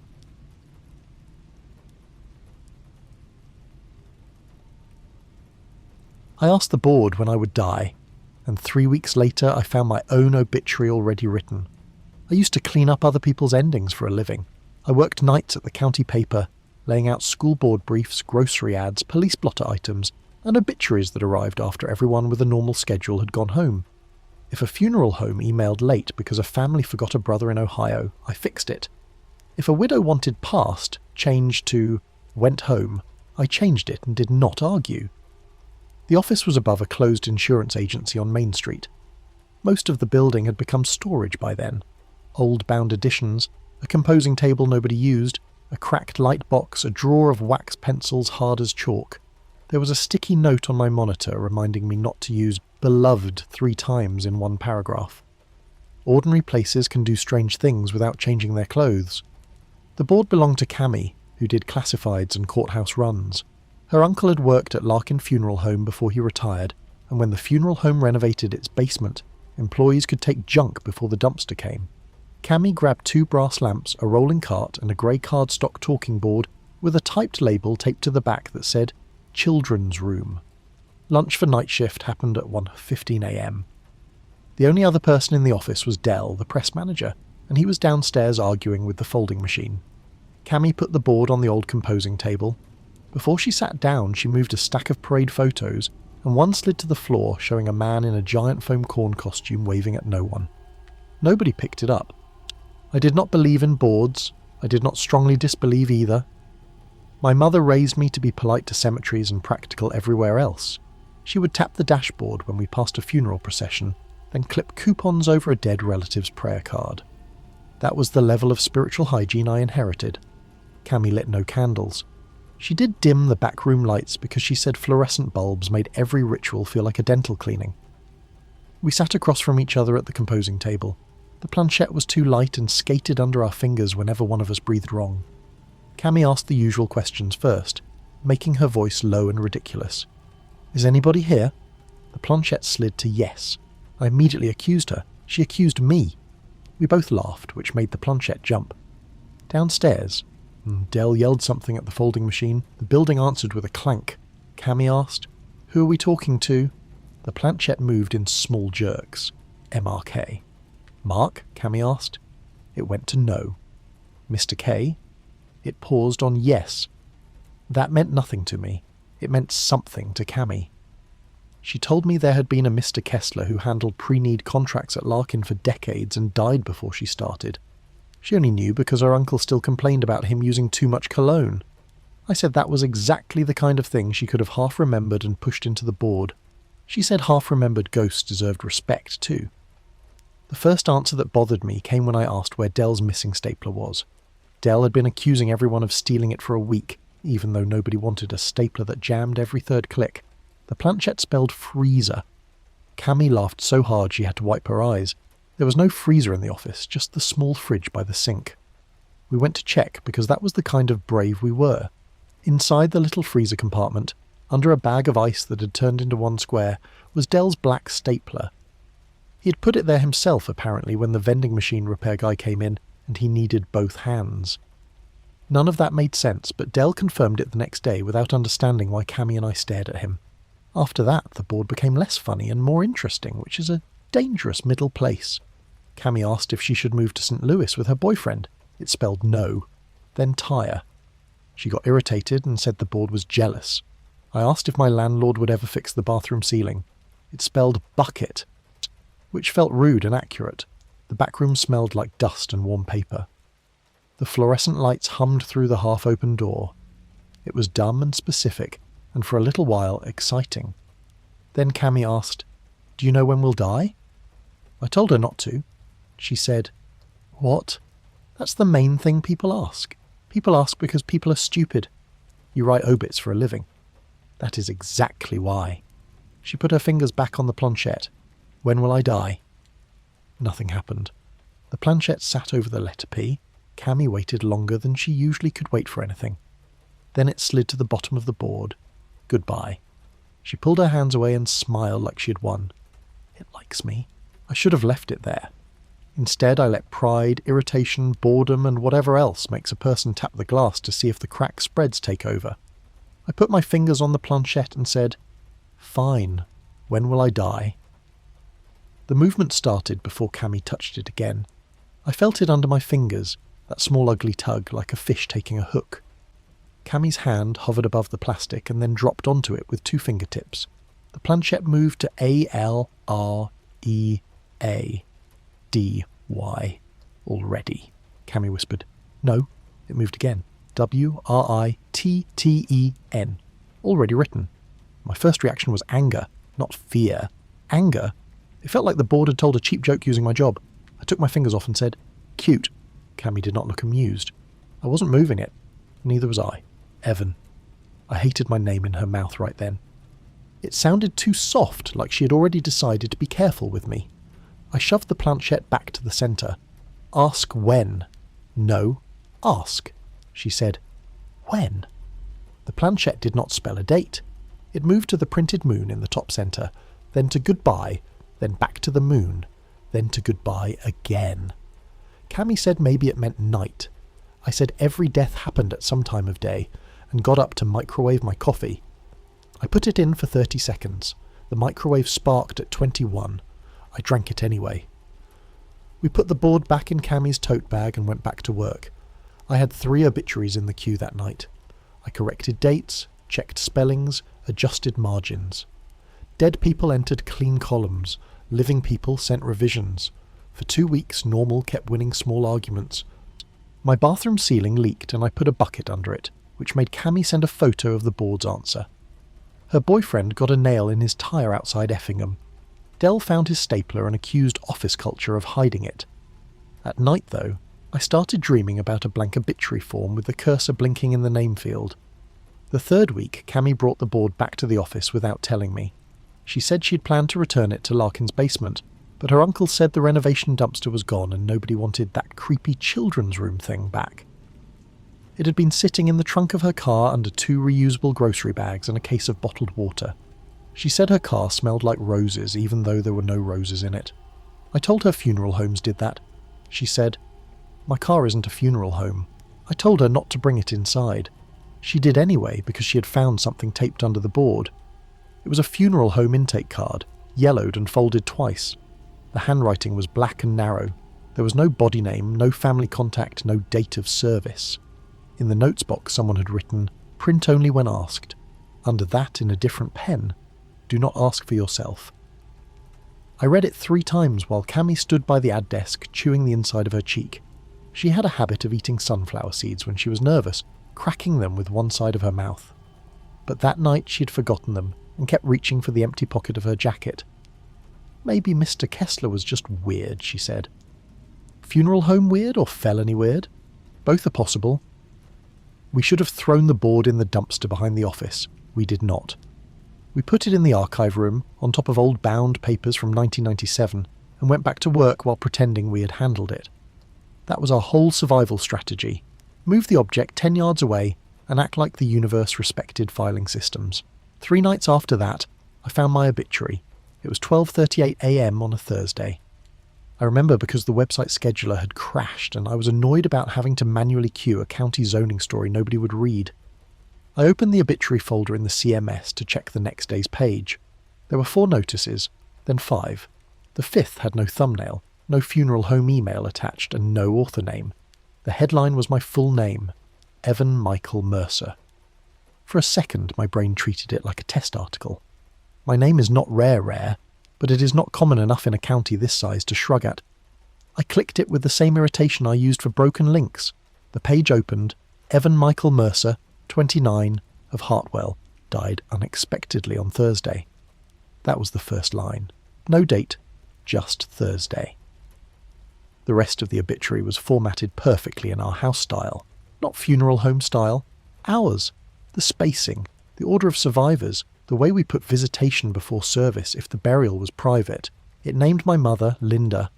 I asked the board when I would die, and 3 weeks later I found my own obituary already written. I used to clean up other people's endings for a living. I worked nights at the county paper, laying out school board briefs, grocery ads, police blotter items, and obituaries that arrived after everyone with a normal schedule had gone home. If a funeral home emailed late because a family forgot a brother in Ohio, I fixed it. If a widow wanted passed changed to went home, I changed it and did not argue. The office was above a closed insurance agency on Main Street. Most of the building had become storage by then. Old bound editions, a composing table nobody used, a cracked light box, a drawer of wax pencils hard as chalk. There was a sticky note on my monitor reminding me not to use beloved 3 times in one paragraph. Ordinary places can do strange things without changing their clothes. The board belonged to Cammy, who did classifieds and courthouse runs. Her uncle had worked at Larkin Funeral Home before he retired, and when the funeral home renovated its basement, employees could take junk before the dumpster came. Cammy grabbed 2 brass lamps, a rolling cart, and a grey cardstock talking board with a typed label taped to the back that said, "Children's Room." Lunch for night shift happened at 1:15 a.m. The only other person in the office was Dell, the press manager, and he was downstairs arguing with the folding machine. Cammy put the board on the old composing table. Before she sat down, she moved a stack of parade photos, and one slid to the floor, showing a man in a giant foam corn costume waving at no one. Nobody picked it up. I did not believe in boards. I did not strongly disbelieve either. My mother raised me to be polite to cemeteries and practical everywhere else. She would tap the dashboard when we passed a funeral procession, then clip coupons over a dead relative's prayer card. That was the level of spiritual hygiene I inherited. Cammy lit no candles. She did dim the backroom lights because she said fluorescent bulbs made every ritual feel like a dental cleaning. We sat across from each other at the composing table. The planchette was too light and skated under our fingers whenever one of us breathed wrong. Cammy asked the usual questions first, making her voice low and ridiculous. "Is anybody here?" The planchette slid to yes. I immediately accused her. She accused me. We both laughed, which made the planchette jump. Downstairs, Dell yelled something at the folding machine. The building answered with a clank. Cammy asked, "Who are we talking to?" The planchette moved in small jerks. MRK. "Mark?" Cammy asked. It went to no. "Mr. K?" It paused on yes. That meant nothing to me. It meant something to Cammy. She told me there had been a Mr. Kessler who handled pre-need contracts at Larkin for decades and died before she started. She only knew because her uncle still complained about him using too much cologne. I said that was exactly the kind of thing she could have half remembered and pushed into the board. She said half-remembered ghosts deserved respect too. The first answer that bothered me came when I asked where Dell's missing stapler was. Dell had been accusing everyone of stealing it for a week, even though nobody wanted a stapler that jammed every third click. The planchette spelled freezer. Cammy laughed so hard she had to wipe her eyes. There was no freezer in the office, just the small fridge by the sink. We went to check because that was the kind of brave we were. Inside the little freezer compartment, under a bag of ice that had turned into one square, was Dell's black stapler. He had put it there himself, apparently, when the vending machine repair guy came in, and he needed both hands. None of that made sense, but Dell confirmed it the next day without understanding why Cammy and I stared at him. After that, the board became less funny and more interesting, which is a dangerous middle place. Cammy asked if she should move to St. Louis with her boyfriend. It spelled no. Then tire. She got irritated and said the board was jealous. I asked if my landlord would ever fix the bathroom ceiling. It spelled bucket. which felt rude and accurate. The back room smelled like dust and warm paper. The fluorescent lights hummed through the half-open door. It was dumb and specific, and for a little while exciting. Then Cammy asked, "Do you know when we'll die?" I told her not to. She said, "What? That's the main thing people ask. People ask because people are stupid. You write obits for a living." That is exactly why. She put her fingers back on the planchette. "When will I die?" Nothing happened. The planchette sat over the letter P. Cammy waited longer than she usually could wait for anything. Then it slid to the bottom of the board. Goodbye. She pulled her hands away and smiled like she had won. It likes me. I should have left it there. Instead, I let pride, irritation, boredom, and whatever else makes a person tap the glass to see if the crack spreads take over. I put my fingers on the planchette and said, "Fine. When will I die?" The movement started before Cammy touched it again. I felt it under my fingers, that small ugly tug like a fish taking a hook. Cammy's hand hovered above the plastic and then dropped onto it with 2 fingertips. The planchette moved to ALREADY. Already, Cammy whispered. No, it moved again. WRITTEN. Already written. My first reaction was anger, not fear. Anger? It felt like the board had told a cheap joke using my job. I took my fingers off and said, "Cute." Cammy did not look amused. I wasn't moving it. Neither was I. Evan. I hated my name in her mouth right then. It sounded too soft, like she had already decided to be careful with me. I shoved the planchette back to the centre. "Ask when." "No, ask," she said. "When?" The planchette did not spell a date. It moved to the printed moon in the top centre, then to goodbye, then back to the moon, then to goodbye again. Cammy said maybe it meant night. I said every death happened at some time of day, and got up to microwave my coffee. I put it in for 30 seconds. The microwave sparked at 21. I drank it anyway. We put the board back in Cammy's tote bag and went back to work. I had 3 obituaries in the queue that night. I corrected dates, checked spellings, adjusted margins. Dead people entered clean columns. Living people sent revisions. For 2 weeks, Normal kept winning small arguments. My bathroom ceiling leaked and I put a bucket under it, which made Cammy send a photo of the board's answer. Her boyfriend got a nail in his tyre outside Effingham. Dell found his stapler and accused office culture of hiding it. At night, though, I started dreaming about a blank obituary form with the cursor blinking in the name field. The 3rd week, Cammy brought the board back to the office without telling me. She said she'd planned to return it to Larkin's basement, but her uncle said the renovation dumpster was gone and nobody wanted that creepy children's room thing back. It had been sitting in the trunk of her car under 2 reusable grocery bags and a case of bottled water. She said her car smelled like roses even though there were no roses in it. I told her funeral homes did that. She said, "My car isn't a funeral home." I told her not to bring it inside. She did anyway because she had found something taped under the board. It was a funeral home intake card, yellowed and folded twice. The handwriting was black and narrow. There was no body name, no family contact, no date of service. In the notes box someone had written, "Print only when asked." Under that, in a different pen, "Do not ask for yourself." I read it 3 times while Cammy stood by the ad desk, chewing the inside of her cheek. She had a habit of eating sunflower seeds when she was nervous, cracking them with one side of her mouth. But that night she had forgotten them and kept reaching for the empty pocket of her jacket. Maybe Mr. Kessler was just weird, she said. Funeral home weird or felony weird? Both are possible. We should have thrown the board in the dumpster behind the office. We did not. We put it in the archive room, on top of old bound papers from 1997, and went back to work while pretending we had handled it. That was our whole survival strategy. Move the object 10 yards away and act like the universe respected filing systems. 3 nights after that, I found my obituary. It was 12:38 a.m. on a Thursday. I remember because the website scheduler had crashed and I was annoyed about having to manually queue a county zoning story nobody would read. I opened the obituary folder in the CMS to check the next day's page. There were 4 notices, then 5. The 5th had no thumbnail, no funeral home email attached, and no author name. The headline was my full name, Evan Michael Mercer. For a second, my brain treated it like a test article. My name is not rare, but it is not common enough in a county this size to shrug at. I clicked it with the same irritation I used for broken links. The page opened. Evan Michael Mercer, 29, of Hartwell, died unexpectedly on Thursday. That was the first line. No date, just Thursday. The rest of the obituary was formatted perfectly in our house style. Not funeral home style. Ours. The spacing, the order of survivors, the way we put visitation before service if the burial was private. It named my mother, Linda.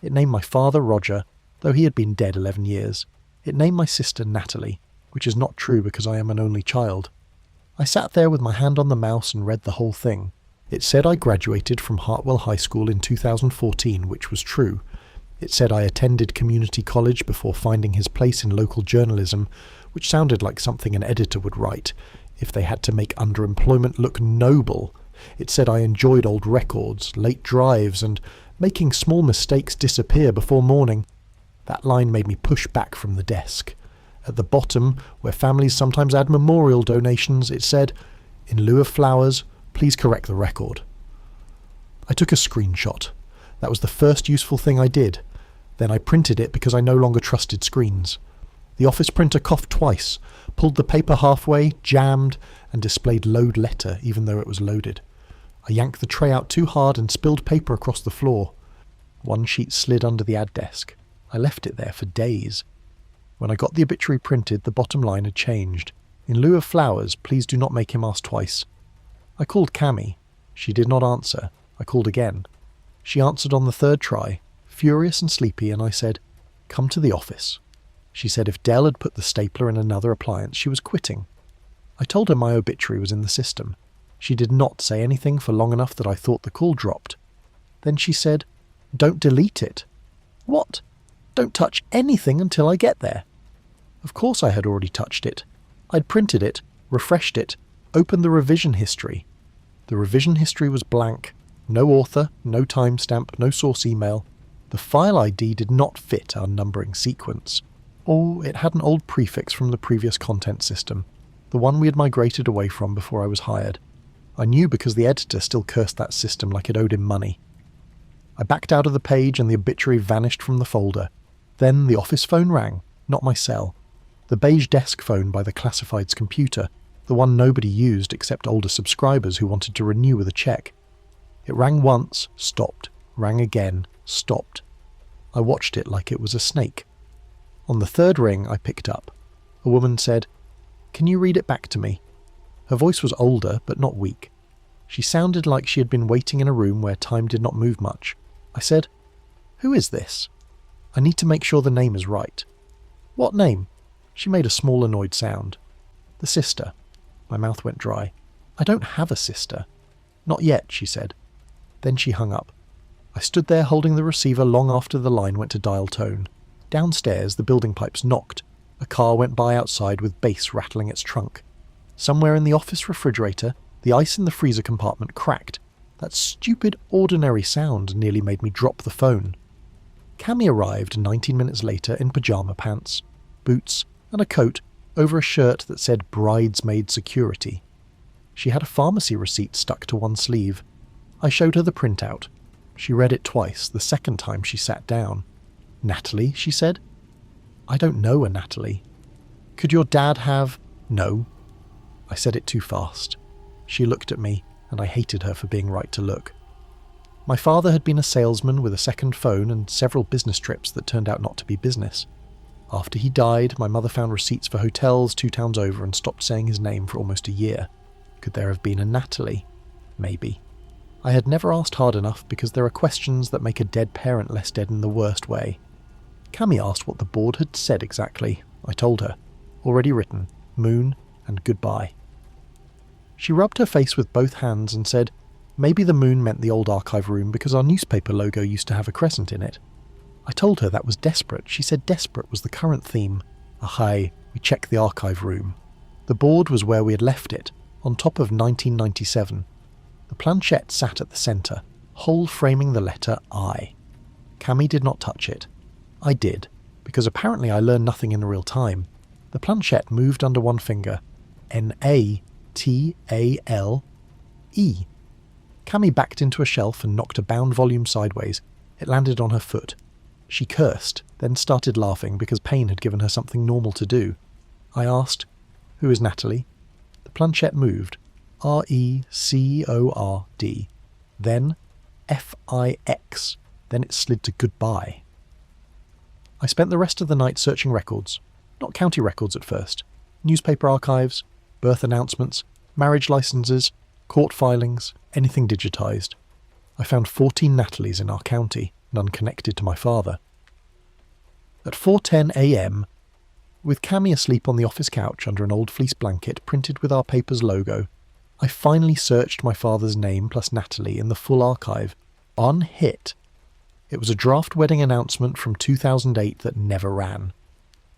It named my father, Roger, though he had been dead 11 years. It named my sister, Natalie, which is not true because I am an only child. I sat there with my hand on the mouse and read the whole thing. It said I graduated from Hartwell High School in 2014, which was true. It said I attended community college before finding his place in local journalism, which sounded like something an editor would write, if they had to make underemployment look noble. It said I enjoyed old records, late drives, and making small mistakes disappear before morning. That line made me push back from the desk. At the bottom, where families sometimes add memorial donations, it said, "In lieu of flowers, please correct the record." I took a screenshot. That was the first useful thing I did. Then I printed it because I no longer trusted screens. The office printer coughed twice, pulled the paper halfway, jammed, and displayed load letter even though it was loaded. I yanked the tray out too hard and spilled paper across the floor. One sheet slid under the ad desk. I left it there for days. When I got the obituary printed, the bottom line had changed. "In lieu of flowers, please do not make him ask twice." I called Cammy. She did not answer. I called again. She answered on the third try, furious and sleepy, and I said, "Come to the office." She said if Dell had put the stapler in another appliance, she was quitting. I told her my obituary was in the system. She did not say anything for long enough that I thought the call dropped. Then she said, "Don't delete it." What? Don't touch anything until I get there. Of course I had already touched it. I'd printed it, refreshed it, opened the revision history. The revision history was blank. No author, no timestamp, no source email. The file ID did not fit our numbering sequence. Or it had an old prefix from the previous content system, the one we had migrated away from before I was hired. I knew because the editor still cursed that system like it owed him money. I backed out of the page and the obituary vanished from the folder. Then the office phone rang, not my cell. The beige desk phone by the classifieds computer, the one nobody used except older subscribers who wanted to renew with a check. It rang once, stopped, rang again, stopped. I watched it like it was a snake. On the third ring, I picked up. A woman said, "Can you read it back to me?" Her voice was older, but not weak. She sounded like she had been waiting in a room where time did not move much. I said, "Who is this? I need to make sure the name is right." "What name?" She made a small annoyed sound. "The sister." My mouth went dry. "I don't have a sister." "Not yet," she said. Then she hung up. I stood there holding the receiver long after the line went to dial tone. Downstairs, the building pipes knocked. A car went by outside with bass rattling its trunk. Somewhere in the office refrigerator, the ice in the freezer compartment cracked. That stupid, ordinary sound nearly made me drop the phone. Cammy arrived 19 minutes later in pyjama pants, boots, and a coat over a shirt that said Bridesmaid Security. She had a pharmacy receipt stuck to one sleeve. I showed her the printout. She read it twice, the second time she sat down. "Natalie," she said. "I don't know a Natalie." "Could your dad have—" "No." I said it too fast. She looked at me, and I hated her for being right to look. My father had been a salesman with a second phone and several business trips that turned out not to be business. After he died, my mother found receipts for hotels 2 towns over and stopped saying his name for almost a year. Could there have been a Natalie? Maybe. I had never asked hard enough because there are questions that make a dead parent less dead in the worst way. Cammy asked what the board had said exactly. I told her. Already written, moon and goodbye. She rubbed her face with both hands and said, maybe the moon meant the old archive room because our newspaper logo used to have a crescent in it. I told her that was desperate. She said desperate was the current theme. Ahai, we checked the archive room. The board was where we had left it, on top of 1997. The planchette sat at the centre, hole framing the letter I. Cammy did not touch it. I did, because apparently I learned nothing in real time. The planchette moved under one finger. Natale. Cammy backed into a shelf and knocked a bound volume sideways. It landed on her foot. She cursed, then started laughing because pain had given her something normal to do. I asked, "Who is Natalie?" The planchette moved. RECORD. Then FIX. Then it slid to goodbye. I spent the rest of the night searching records. Not county records at first. Newspaper archives, birth announcements, marriage licenses, court filings, anything digitised. I found 14 Natalies in our county, none connected to my father. At 4:10 a.m, with Cammy asleep on the office couch under an old fleece blanket printed with our paper's logo, I finally searched my father's name plus Natalie in the full archive. On hit. It was a draft wedding announcement from 2008 that never ran.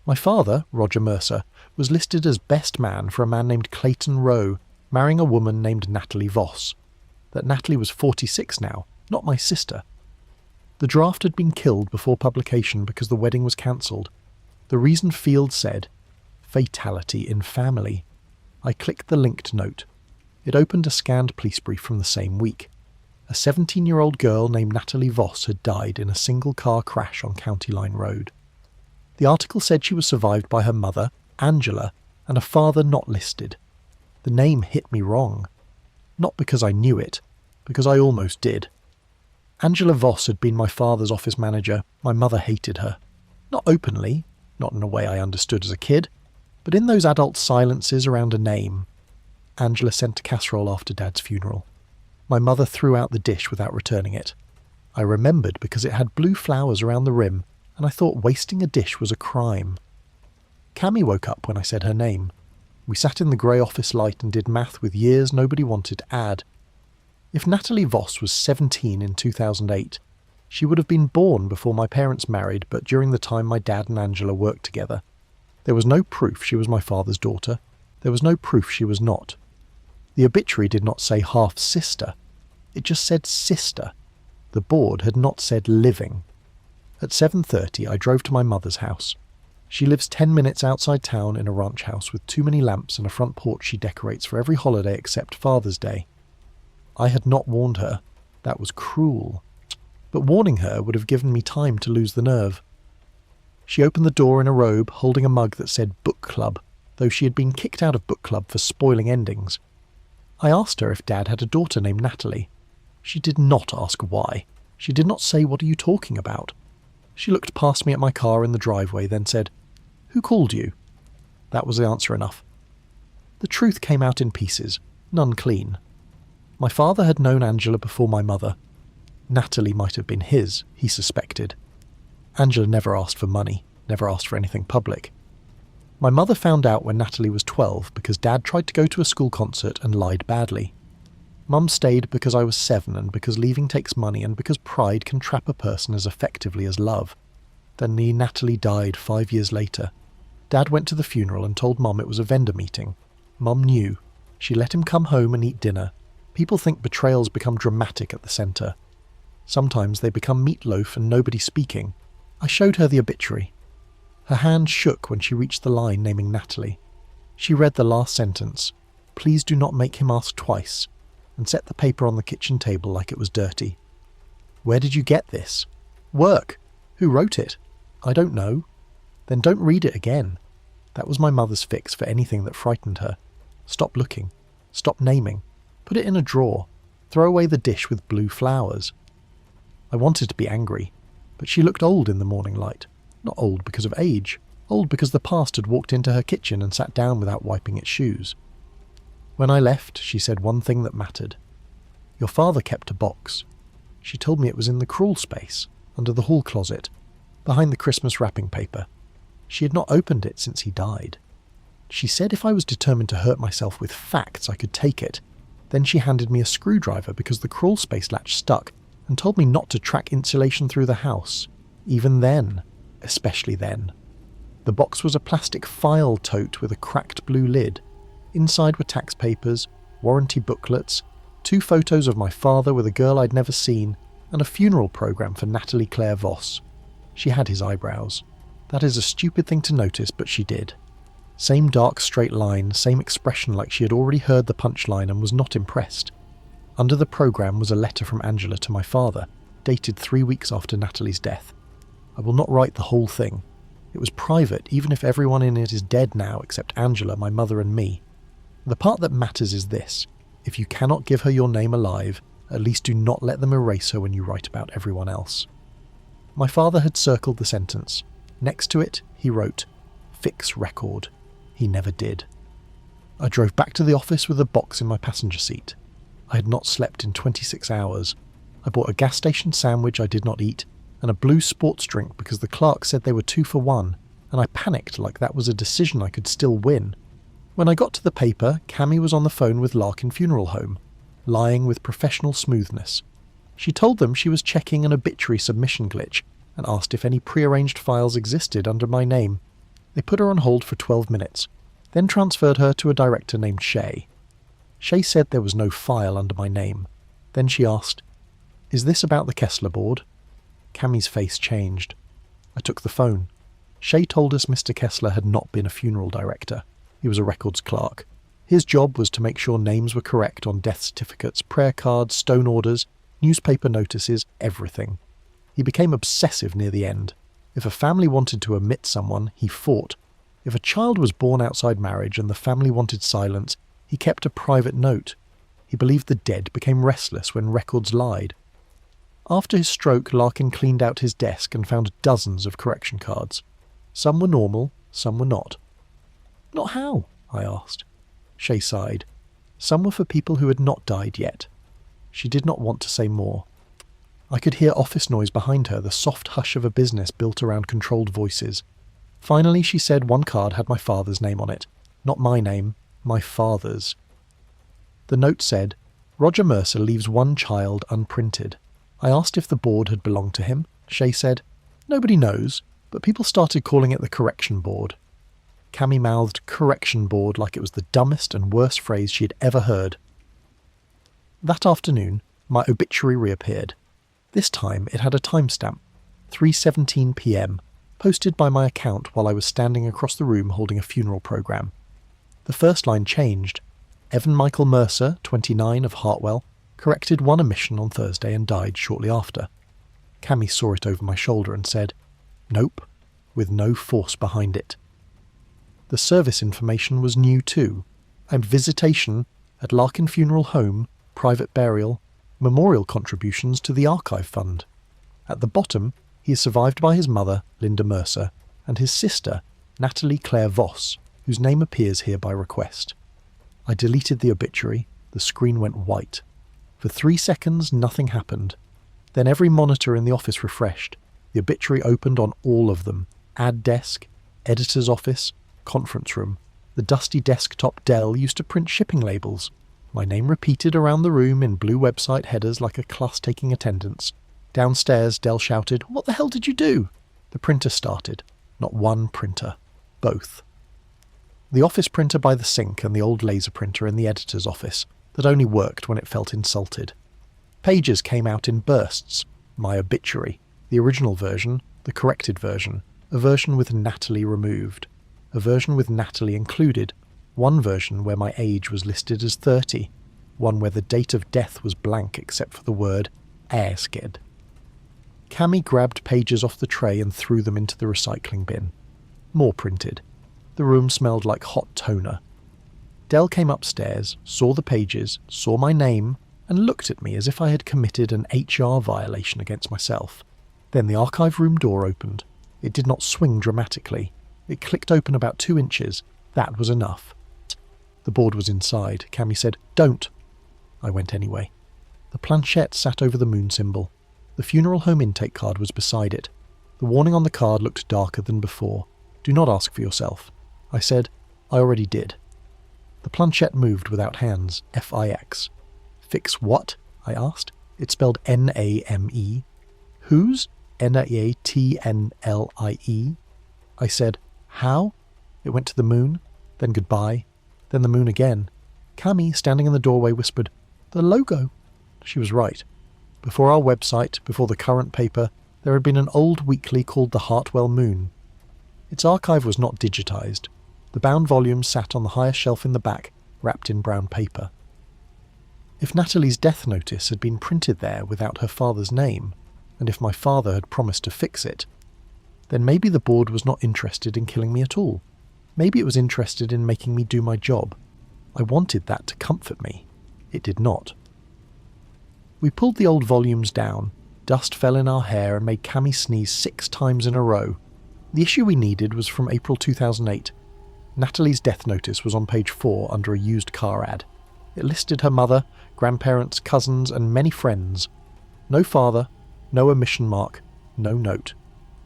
My father, Roger Mercer, was listed as best man for a man named Clayton Rowe, marrying a woman named Natalie Voss. That Natalie was 46 now, not my sister. The draft had been killed before publication because the wedding was cancelled. The reason Field said, "Fatality in family." I clicked the linked note. It opened a scanned police brief from the same week. A 17-year-old girl named Natalie Voss had died in a single-car crash on County Line Road. The article said she was survived by her mother, Angela, and a father not listed. The name hit me wrong. Not because I knew it, because I almost did. Angela Voss had been my father's office manager. My mother hated her. Not openly, not in a way I understood as a kid, but in those adult silences around a name. Angela sent a casserole after Dad's funeral. My mother threw out the dish without returning it. I remembered because it had blue flowers around the rim, and I thought wasting a dish was a crime. Cammy woke up when I said her name. We sat in the grey office light and did math with years nobody wanted to add. If Natalie Voss was 17 in 2008, she would have been born before my parents married, but during the time my dad and Angela worked together. There was no proof she was my father's daughter. There was no proof she was not. The obituary did not say half-sister. It just said sister. The board had not said living. At 7:30 I drove to my mother's house. She lives 10 minutes outside town in a ranch house with too many lamps and a front porch she decorates for every holiday except Father's Day. I had not warned her. That was cruel. But warning her would have given me time to lose the nerve. She opened the door in a robe, holding a mug that said Book Club, though she had been kicked out of Book Club for spoiling endings. I asked her if Dad had a daughter named Natalie. She did not ask why. She did not say, "What are you talking about?" She looked past me at my car in the driveway, then said, "Who called you?" That was the answer enough. The truth came out in pieces, none clean. My father had known Angela before my mother. Natalie might have been his, he suspected. Angela never asked for money, never asked for anything public. My mother found out when Natalie was 12 because Dad tried to go to a school concert and lied badly. Mum stayed because I was 7 and because leaving takes money and because pride can trap a person as effectively as love. Then Natalie died 5 years later. Dad went to the funeral and told Mum it was a vendor meeting. Mum knew. She let him come home and eat dinner. People think betrayals become dramatic at the centre. Sometimes they become meatloaf and nobody speaking. I showed her the obituary. Her hand shook when she reached the line naming Natalie. She read the last sentence, "Please do not make him ask twice," and set the paper on the kitchen table like it was dirty. "Where did you get this?" "Work." "Who wrote it?" "I don't know." "Then don't read it again." That was my mother's fix for anything that frightened her. Stop looking. Stop naming. Put it in a drawer. Throw away the dish with blue flowers. I wanted to be angry, but she looked old in the morning light. Not old because of age, old because the past had walked into her kitchen and sat down without wiping its shoes. When I left, she said one thing that mattered. "Your father kept a box." She told me it was in the crawl space, under the hall closet, behind the Christmas wrapping paper. She had not opened it since he died. She said if I was determined to hurt myself with facts, I could take it. Then she handed me a screwdriver because the crawl space latch stuck, and told me not to track insulation through the house. Even then. Especially then. The box was a plastic file tote with a cracked blue lid. Inside were tax papers, warranty booklets, 2 photos of my father with a girl I'd never seen, and a funeral programme for Natalie Claire Voss. She had his eyebrows. That is a stupid thing to notice, but she did. Same dark straight line, same expression like she had already heard the punchline and was not impressed. Under the programme was a letter from Angela to my father, dated 3 weeks after Natalie's death. I will not write the whole thing. It was private, even if everyone in it is dead now except Angela, my mother and me. The part that matters is this. If you cannot give her your name alive, at least do not let them erase her when you write about everyone else. My father had circled the sentence. Next to it, he wrote, "Fix record." He never did. I drove back to the office with a box in my passenger seat. I had not slept in 26 hours. I bought a gas station sandwich I did not eat, and a blue sports drink because the clerk said they were 2 for 1, and I panicked like that was a decision I could still win. When I got to the paper, Cammy was on the phone with Larkin Funeral Home, lying with professional smoothness. She told them she was checking an obituary submission glitch and asked if any prearranged files existed under my name. They put her on hold for 12 minutes, then transferred her to a director named Shay. Shay said there was no file under my name. Then she asked, "Is this about the Kessler board?" Cammy's face changed. I took the phone. Shay told us Mr. Kessler had not been a funeral director. He was a records clerk. His job was to make sure names were correct on death certificates, prayer cards, stone orders, newspaper notices, everything. He became obsessive near the end. If a family wanted to omit someone, he fought. If a child was born outside marriage and the family wanted silence, he kept a private note. He believed the dead became restless when records lied. After his stroke, Larkin cleaned out his desk and found dozens of correction cards. Some were normal, some were not. "Not how?" I asked. Shay sighed. Some were for people who had not died yet. She did not want to say more. I could hear office noise behind her, the soft hush of a business built around controlled voices. Finally she said one card had my father's name on it. Not my name, my father's. The note said, "Roger Mercer leaves one child unprinted." I asked if the board had belonged to him. Shay said, "Nobody knows, but people started calling it the correction board." Cammy mouthed correction board like it was the dumbest and worst phrase she had ever heard. That afternoon, my obituary reappeared. This time it had a timestamp, 3:17 p.m, posted by my account while I was standing across the room holding a funeral programme. The first line changed. Evan Michael Mercer, 29, of Hartwell, corrected one omission on Thursday and died shortly after. Cammy saw it over my shoulder and said, "Nope," with no force behind it. The service information was new too, and visitation at Larkin Funeral Home, private burial, memorial contributions to the archive fund. At the bottom, he is survived by his mother, Linda Mercer, and his sister, Natalie Voss, whose name appears here by request. I deleted the obituary. The screen went white. For 3 seconds, nothing happened. Then every monitor in the office refreshed. The obituary opened on all of them. Ad desk, editor's office, conference room. The dusty desktop Dell used to print shipping labels. My name repeated around the room in blue website headers like a class taking attendance. Downstairs, Dell shouted, "What the hell did you do?" The printer started. Not one printer. Both. The office printer by the sink and the old laser printer in the editor's office that only worked when it felt insulted. Pages came out in bursts. My obituary. The original version, the corrected version, a version with Natalie removed, a version with Natalie included, one version where my age was listed as 30, one where the date of death was blank except for the word "Airsked." Cammy grabbed pages off the tray and threw them into the recycling bin. More printed. The room smelled like hot toner. Dell came upstairs, saw the pages, saw my name, and looked at me as if I had committed an HR violation against myself. Then the archive room door opened. It did not swing dramatically. It clicked open about 2 inches. That was enough. The board was inside. Cammy said, "Don't." I went anyway. The planchette sat over the moon symbol. The funeral home intake card was beside it. The warning on the card looked darker than before. "Do not ask for yourself." I said, "I already did." The planchette moved without hands. FIX. "Fix what?" I asked. It spelled NAME. "Whose?" NATNLIE. I said, "How?" It went to the moon, then goodbye, then the moon again. Cammy, standing in the doorway, whispered, "The logo." She was right. Before our website, before the current paper, there had been an old weekly called the Hartwell Moon. Its archive was not digitized. The bound volume sat on the highest shelf in the back, wrapped in brown paper. If Natalie's death notice had been printed there without her father's name, and if my father had promised to fix it, then maybe the board was not interested in killing me at all. Maybe it was interested in making me do my job. I wanted that to comfort me. It did not. We pulled the old volumes down. Dust fell in our hair and made Cammy sneeze 6 times in a row. The issue we needed was from April 2008. Natalie's death notice was on page 4 under a used car ad. It listed her mother, grandparents, cousins, and many friends. No father, no omission mark, no note.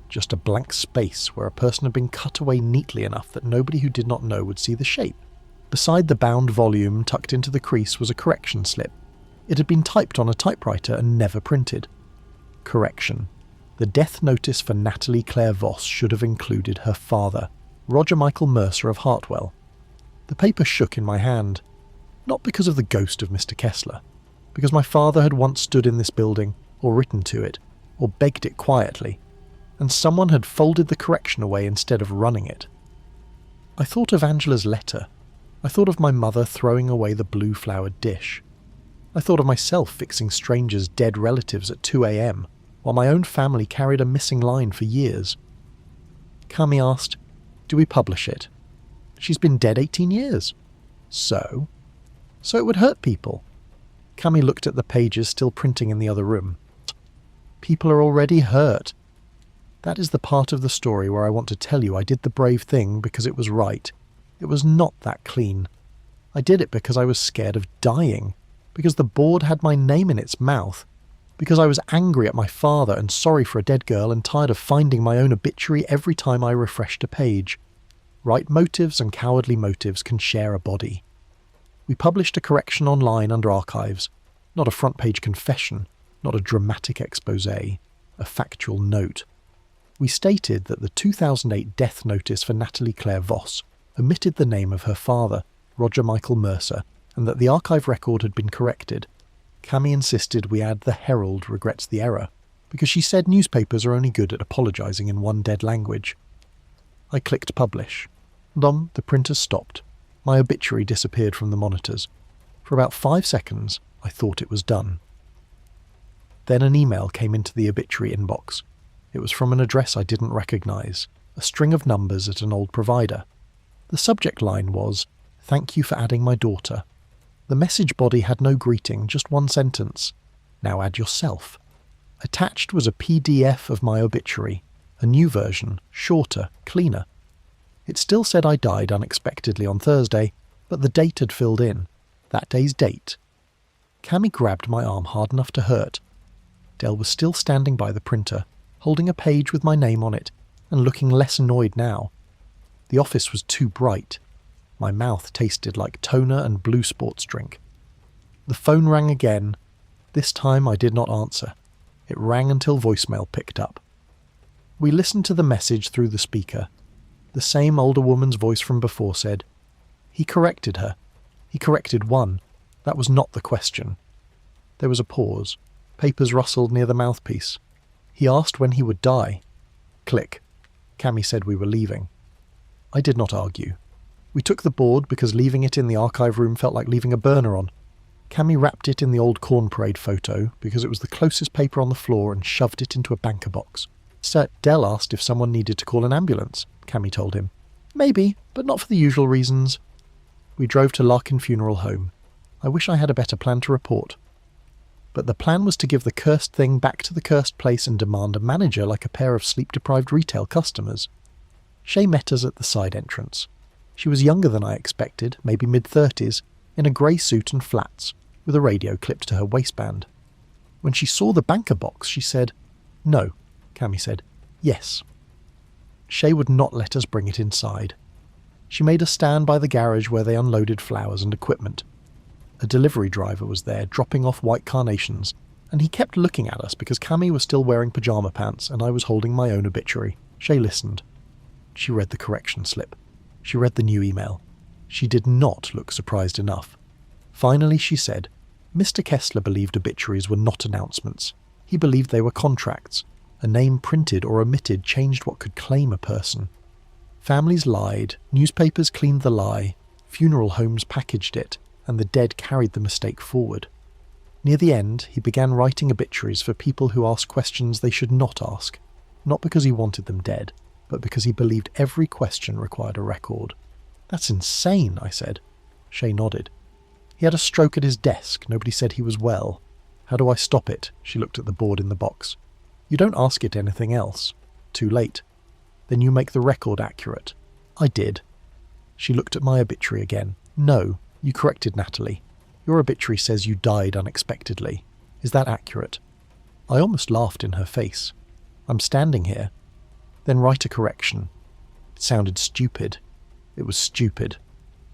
Just a blank space where a person had been cut away neatly enough that nobody who did not know would see the shape. Beside the bound volume, tucked into the crease, was a correction slip. It had been typed on a typewriter and never printed. Correction. The death notice for Natalie Claire Voss should have included her father, Roger Michael Mercer of Hartwell. The paper shook in my hand. Not because of the ghost of Mr. Kessler, because my father had once stood in this building, or written to it, or begged it quietly, and someone had folded the correction away instead of running it. I thought of Angela's letter. I thought of my mother throwing away the blue-flowered dish. I thought of myself fixing strangers' dead relatives at 2 a.m, while my own family carried a missing line for years. Cammy asked, "Do we publish it?" She's been dead 18 years. So it would hurt people. Cammy looked at the pages still printing in the other room. People are already hurt. That is the part of the story where I want to tell you I did the brave thing because it was right. It was not that clean. I did it because I was scared of dying, because the board had my name in its mouth, because I was angry at my father and sorry for a dead girl and tired of finding my own obituary every time I refreshed a page. Right motives and cowardly motives can share a body. We published a correction online under archives, not a front-page confession, not a dramatic exposé, a factual note. We stated that the 2008 death notice for Natalie Claire Voss omitted the name of her father, Roger Michael Mercer, and that the archive record had been corrected. Cammy insisted we add "The Herald regrets the error," because she said newspapers are only good at apologising in one dead language. I clicked publish. The printer stopped. My obituary disappeared from the monitors. For about 5 seconds, I thought it was done. Then an email came into the obituary inbox. It was from an address I didn't recognise, a string of numbers at an old provider. The subject line was, "Thank you for adding my daughter." The message body had no greeting, just one sentence. "Now add yourself." Attached was a PDF of my obituary, a new version, shorter, cleaner. It still said I died unexpectedly on Thursday, but the date had filled in. That day's date. Cammy grabbed my arm hard enough to hurt. Dell was still standing by the printer, holding a page with my name on it, and looking less annoyed now. The office was too bright. My mouth tasted like toner and blue sports drink. The phone rang again. This time I did not answer. It rang until voicemail picked up. We listened to the message through the speaker. The same older woman's voice from before said, "He corrected her. He corrected one. That was not the question." There was a pause. Papers rustled near the mouthpiece. "He asked when he would die." Click. Cammy said we were leaving. I did not argue. We took the board because leaving it in the archive room felt like leaving a burner on. Cammy wrapped it in the old corn parade photo because it was the closest paper on the floor and shoved it into a banker box. Dell asked if someone needed to call an ambulance. Cammy told him. "Maybe, but not for the usual reasons." We drove to Larkin Funeral Home. I wish I had a better plan to report. But the plan was to give the cursed thing back to the cursed place and demand a manager like a pair of sleep-deprived retail customers. Shay met us at the side entrance. She was younger than I expected, maybe mid-30s, in a grey suit and flats, with a radio clipped to her waistband. When she saw the banker box, she said, "No," Cammy said, "Yes." Shay would not let us bring it inside. She made us stand by the garage where they unloaded flowers and equipment. A delivery driver was there, dropping off white carnations, and he kept looking at us because Cammy was still wearing pyjama pants and I was holding my own obituary. Shay listened. She read the correction slip. She read the new email. She did not look surprised enough. Finally she said, Mr. Kessler believed obituaries were not announcements. He believed they were contracts. A name printed or omitted changed what could claim a person. Families lied, newspapers cleaned the lie, funeral homes packaged it, and the dead carried the mistake forward. Near the end, he began writing obituaries for people who asked questions they should not ask, not because he wanted them dead, but because he believed every question required a record. "That's insane," I said. Shay nodded. "He had a stroke at his desk. Nobody said he was well. How do I stop it?" She looked at the board in the box. "You don't ask it anything else. Too late. Then you make the record accurate." I did. She looked at my obituary again. "No, you corrected Natalie. Your obituary says you died unexpectedly. Is that accurate?" I almost laughed in her face. "I'm standing here." "Then write a correction." It sounded stupid. It was stupid.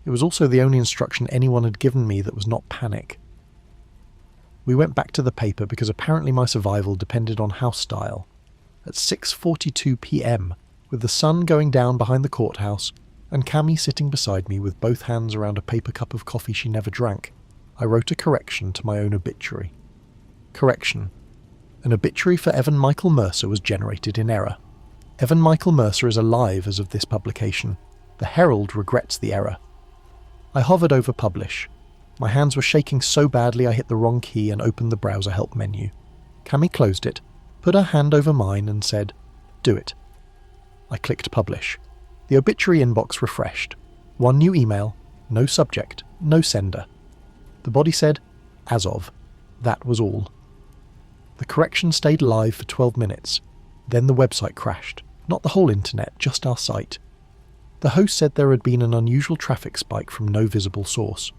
It was also the only instruction anyone had given me that was not panic. We went back to the paper because apparently my survival depended on house style. At 6:42 p.m, with the sun going down behind the courthouse and Cammy sitting beside me with both hands around a paper cup of coffee she never drank, I wrote a correction to my own obituary. Correction. An obituary for Evan Michael Mercer was generated in error. Evan Michael Mercer is alive as of this publication. The Herald regrets the error. I hovered over publish. My hands were shaking so badly I hit the wrong key and opened the browser help menu. Cammy closed it, put her hand over mine and said, "Do it." I clicked publish. The obituary inbox refreshed. One new email, no subject, no sender. The body said, "As of." That was all. The correction stayed live for 12 minutes. Then the website crashed. Not the whole internet, just our site. The host said there had been an unusual traffic spike from no visible source.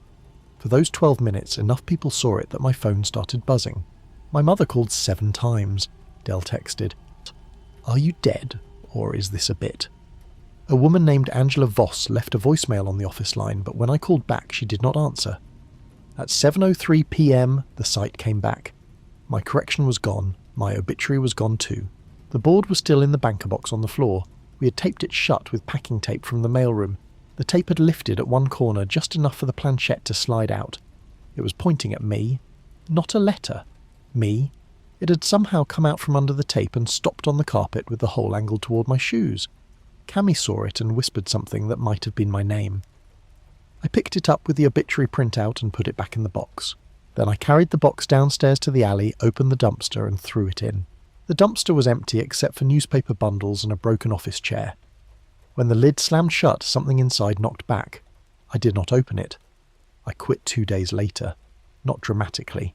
For those 12 minutes, enough people saw it that my phone started buzzing. My mother called 7 times. Dell texted, "Are you dead, or is this a bit?" A woman named Natalie Voss left a voicemail on the office line, but when I called back, she did not answer. At 7:03 p.m, the site came back. My correction was gone. My obituary was gone too. The board was still in the banker box on the floor. We had taped it shut with packing tape from the mailroom. The tape had lifted at one corner just enough for the planchette to slide out. It was pointing at me. Not a letter. Me. It had somehow come out from under the tape and stopped on the carpet with the hole angled toward my shoes. Cammy saw it and whispered something that might have been my name. I picked it up with the obituary printout and put it back in the box. Then I carried the box downstairs to the alley, opened the dumpster and threw it in. The dumpster was empty except for newspaper bundles and a broken office chair. When the lid slammed shut, something inside knocked back. I did not open it. I quit 2 days later. Not dramatically.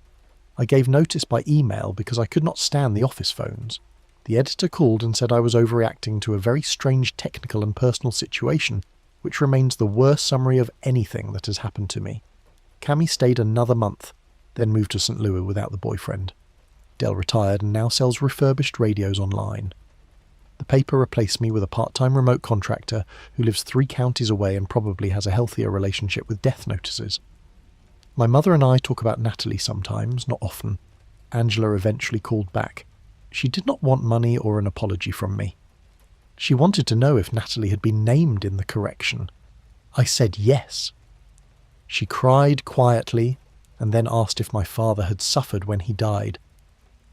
I gave notice by email because I could not stand the office phones. The editor called and said I was overreacting to a very strange technical and personal situation, which remains the worst summary of anything that has happened to me. Cammy stayed another month, then moved to St. Louis without the boyfriend. Dell retired and now sells refurbished radios online. The paper replaced me with a part-time remote contractor who lives 3 counties away and probably has a healthier relationship with death notices. My mother and I talk about Natalie sometimes, not often. Angela eventually called back. She did not want money or an apology from me. She wanted to know if Natalie had been named in the correction. I said yes. She cried quietly and then asked if my father had suffered when he died.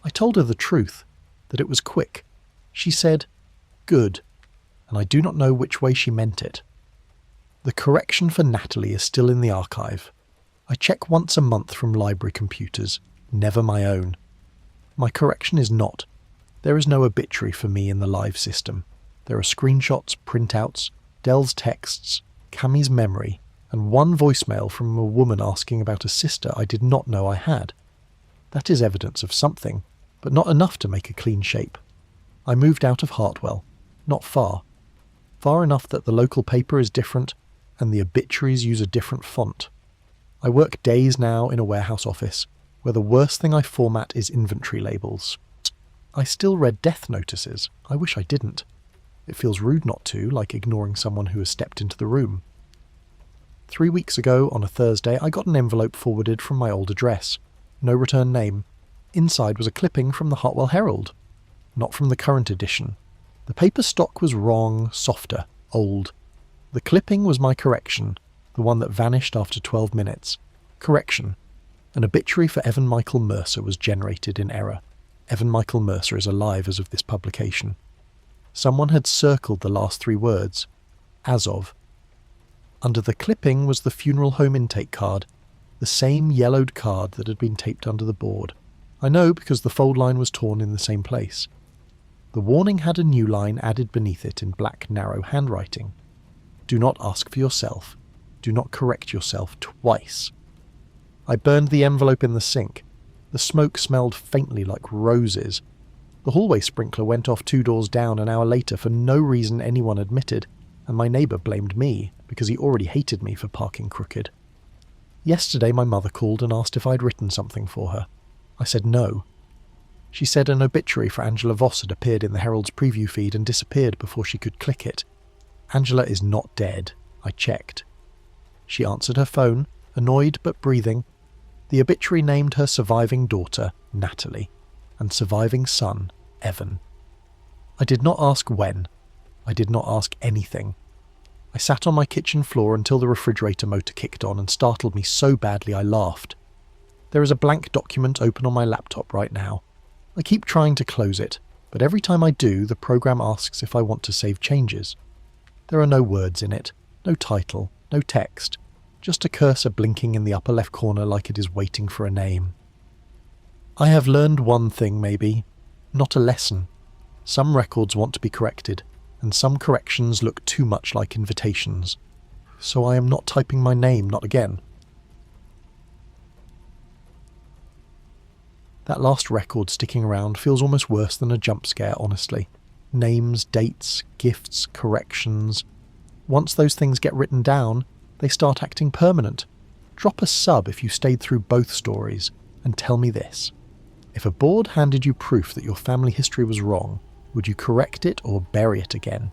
I told her the truth, that it was quick. She said, "Good," and I do not know which way she meant it. The correction for Natalie is still in the archive. I check once a month from library computers, never my own. My correction is not. There is no obituary for me in the live system. There are screenshots, printouts, Dell's texts, Cammy's memory, and one voicemail from a woman asking about a sister I did not know I had. That is evidence of something, but not enough to make a clean shape. I moved out of Hartwell, not far. Far enough that the local paper is different and the obituaries use a different font. I work days now in a warehouse office, where the worst thing I format is inventory labels. I still read death notices. I wish I didn't. It feels rude not to, like ignoring someone who has stepped into the room. 3 weeks ago, on a Thursday, I got an envelope forwarded from my old address. No return name. Inside was a clipping from the Hartwell Herald. Not from the current edition. The paper stock was wrong, softer, old. The clipping was my correction, the one that vanished after 12 minutes. Correction. An obituary for Evan Michael Mercer was generated in error. Evan Michael Mercer is alive as of this publication. Someone had circled the last 3 words. As of. Under the clipping was the funeral home intake card. The same yellowed card that had been taped under the board. I know because the fold line was torn in the same place. The warning had a new line added beneath it in black, narrow handwriting. Do not ask for yourself. Do not correct yourself twice. I burned the envelope in the sink. The smoke smelled faintly like roses. The hallway sprinkler went off 2 doors down an hour later for no reason anyone admitted, and my neighbour blamed me because he already hated me for parking crooked. Yesterday my mother called and asked if I'd written something for her. I said no. She said an obituary for Angela Voss had appeared in the Herald's preview feed and disappeared before she could click it. Angela is not dead. I checked. She answered her phone, annoyed but breathing. The obituary named her surviving daughter, Natalie, and surviving son, Evan. I did not ask when. I did not ask anything. I sat on my kitchen floor until the refrigerator motor kicked on and startled me so badly I laughed. There is a blank document open on my laptop right now. I keep trying to close it, but every time I do, the program asks if I want to save changes. There are no words in it, no title, no text, just a cursor blinking in the upper left corner like it is waiting for a name. I have learned one thing maybe, not a lesson. Some records want to be corrected, and some corrections look too much like invitations. So I am not typing my name, not again. That last record sticking around feels almost worse than a jump scare, honestly. Names, dates, gifts, corrections. Once those things get written down, they start acting permanent. Drop a sub if you stayed through both stories, and tell me this. If a board handed you proof that your family history was wrong, would you correct it or bury it again?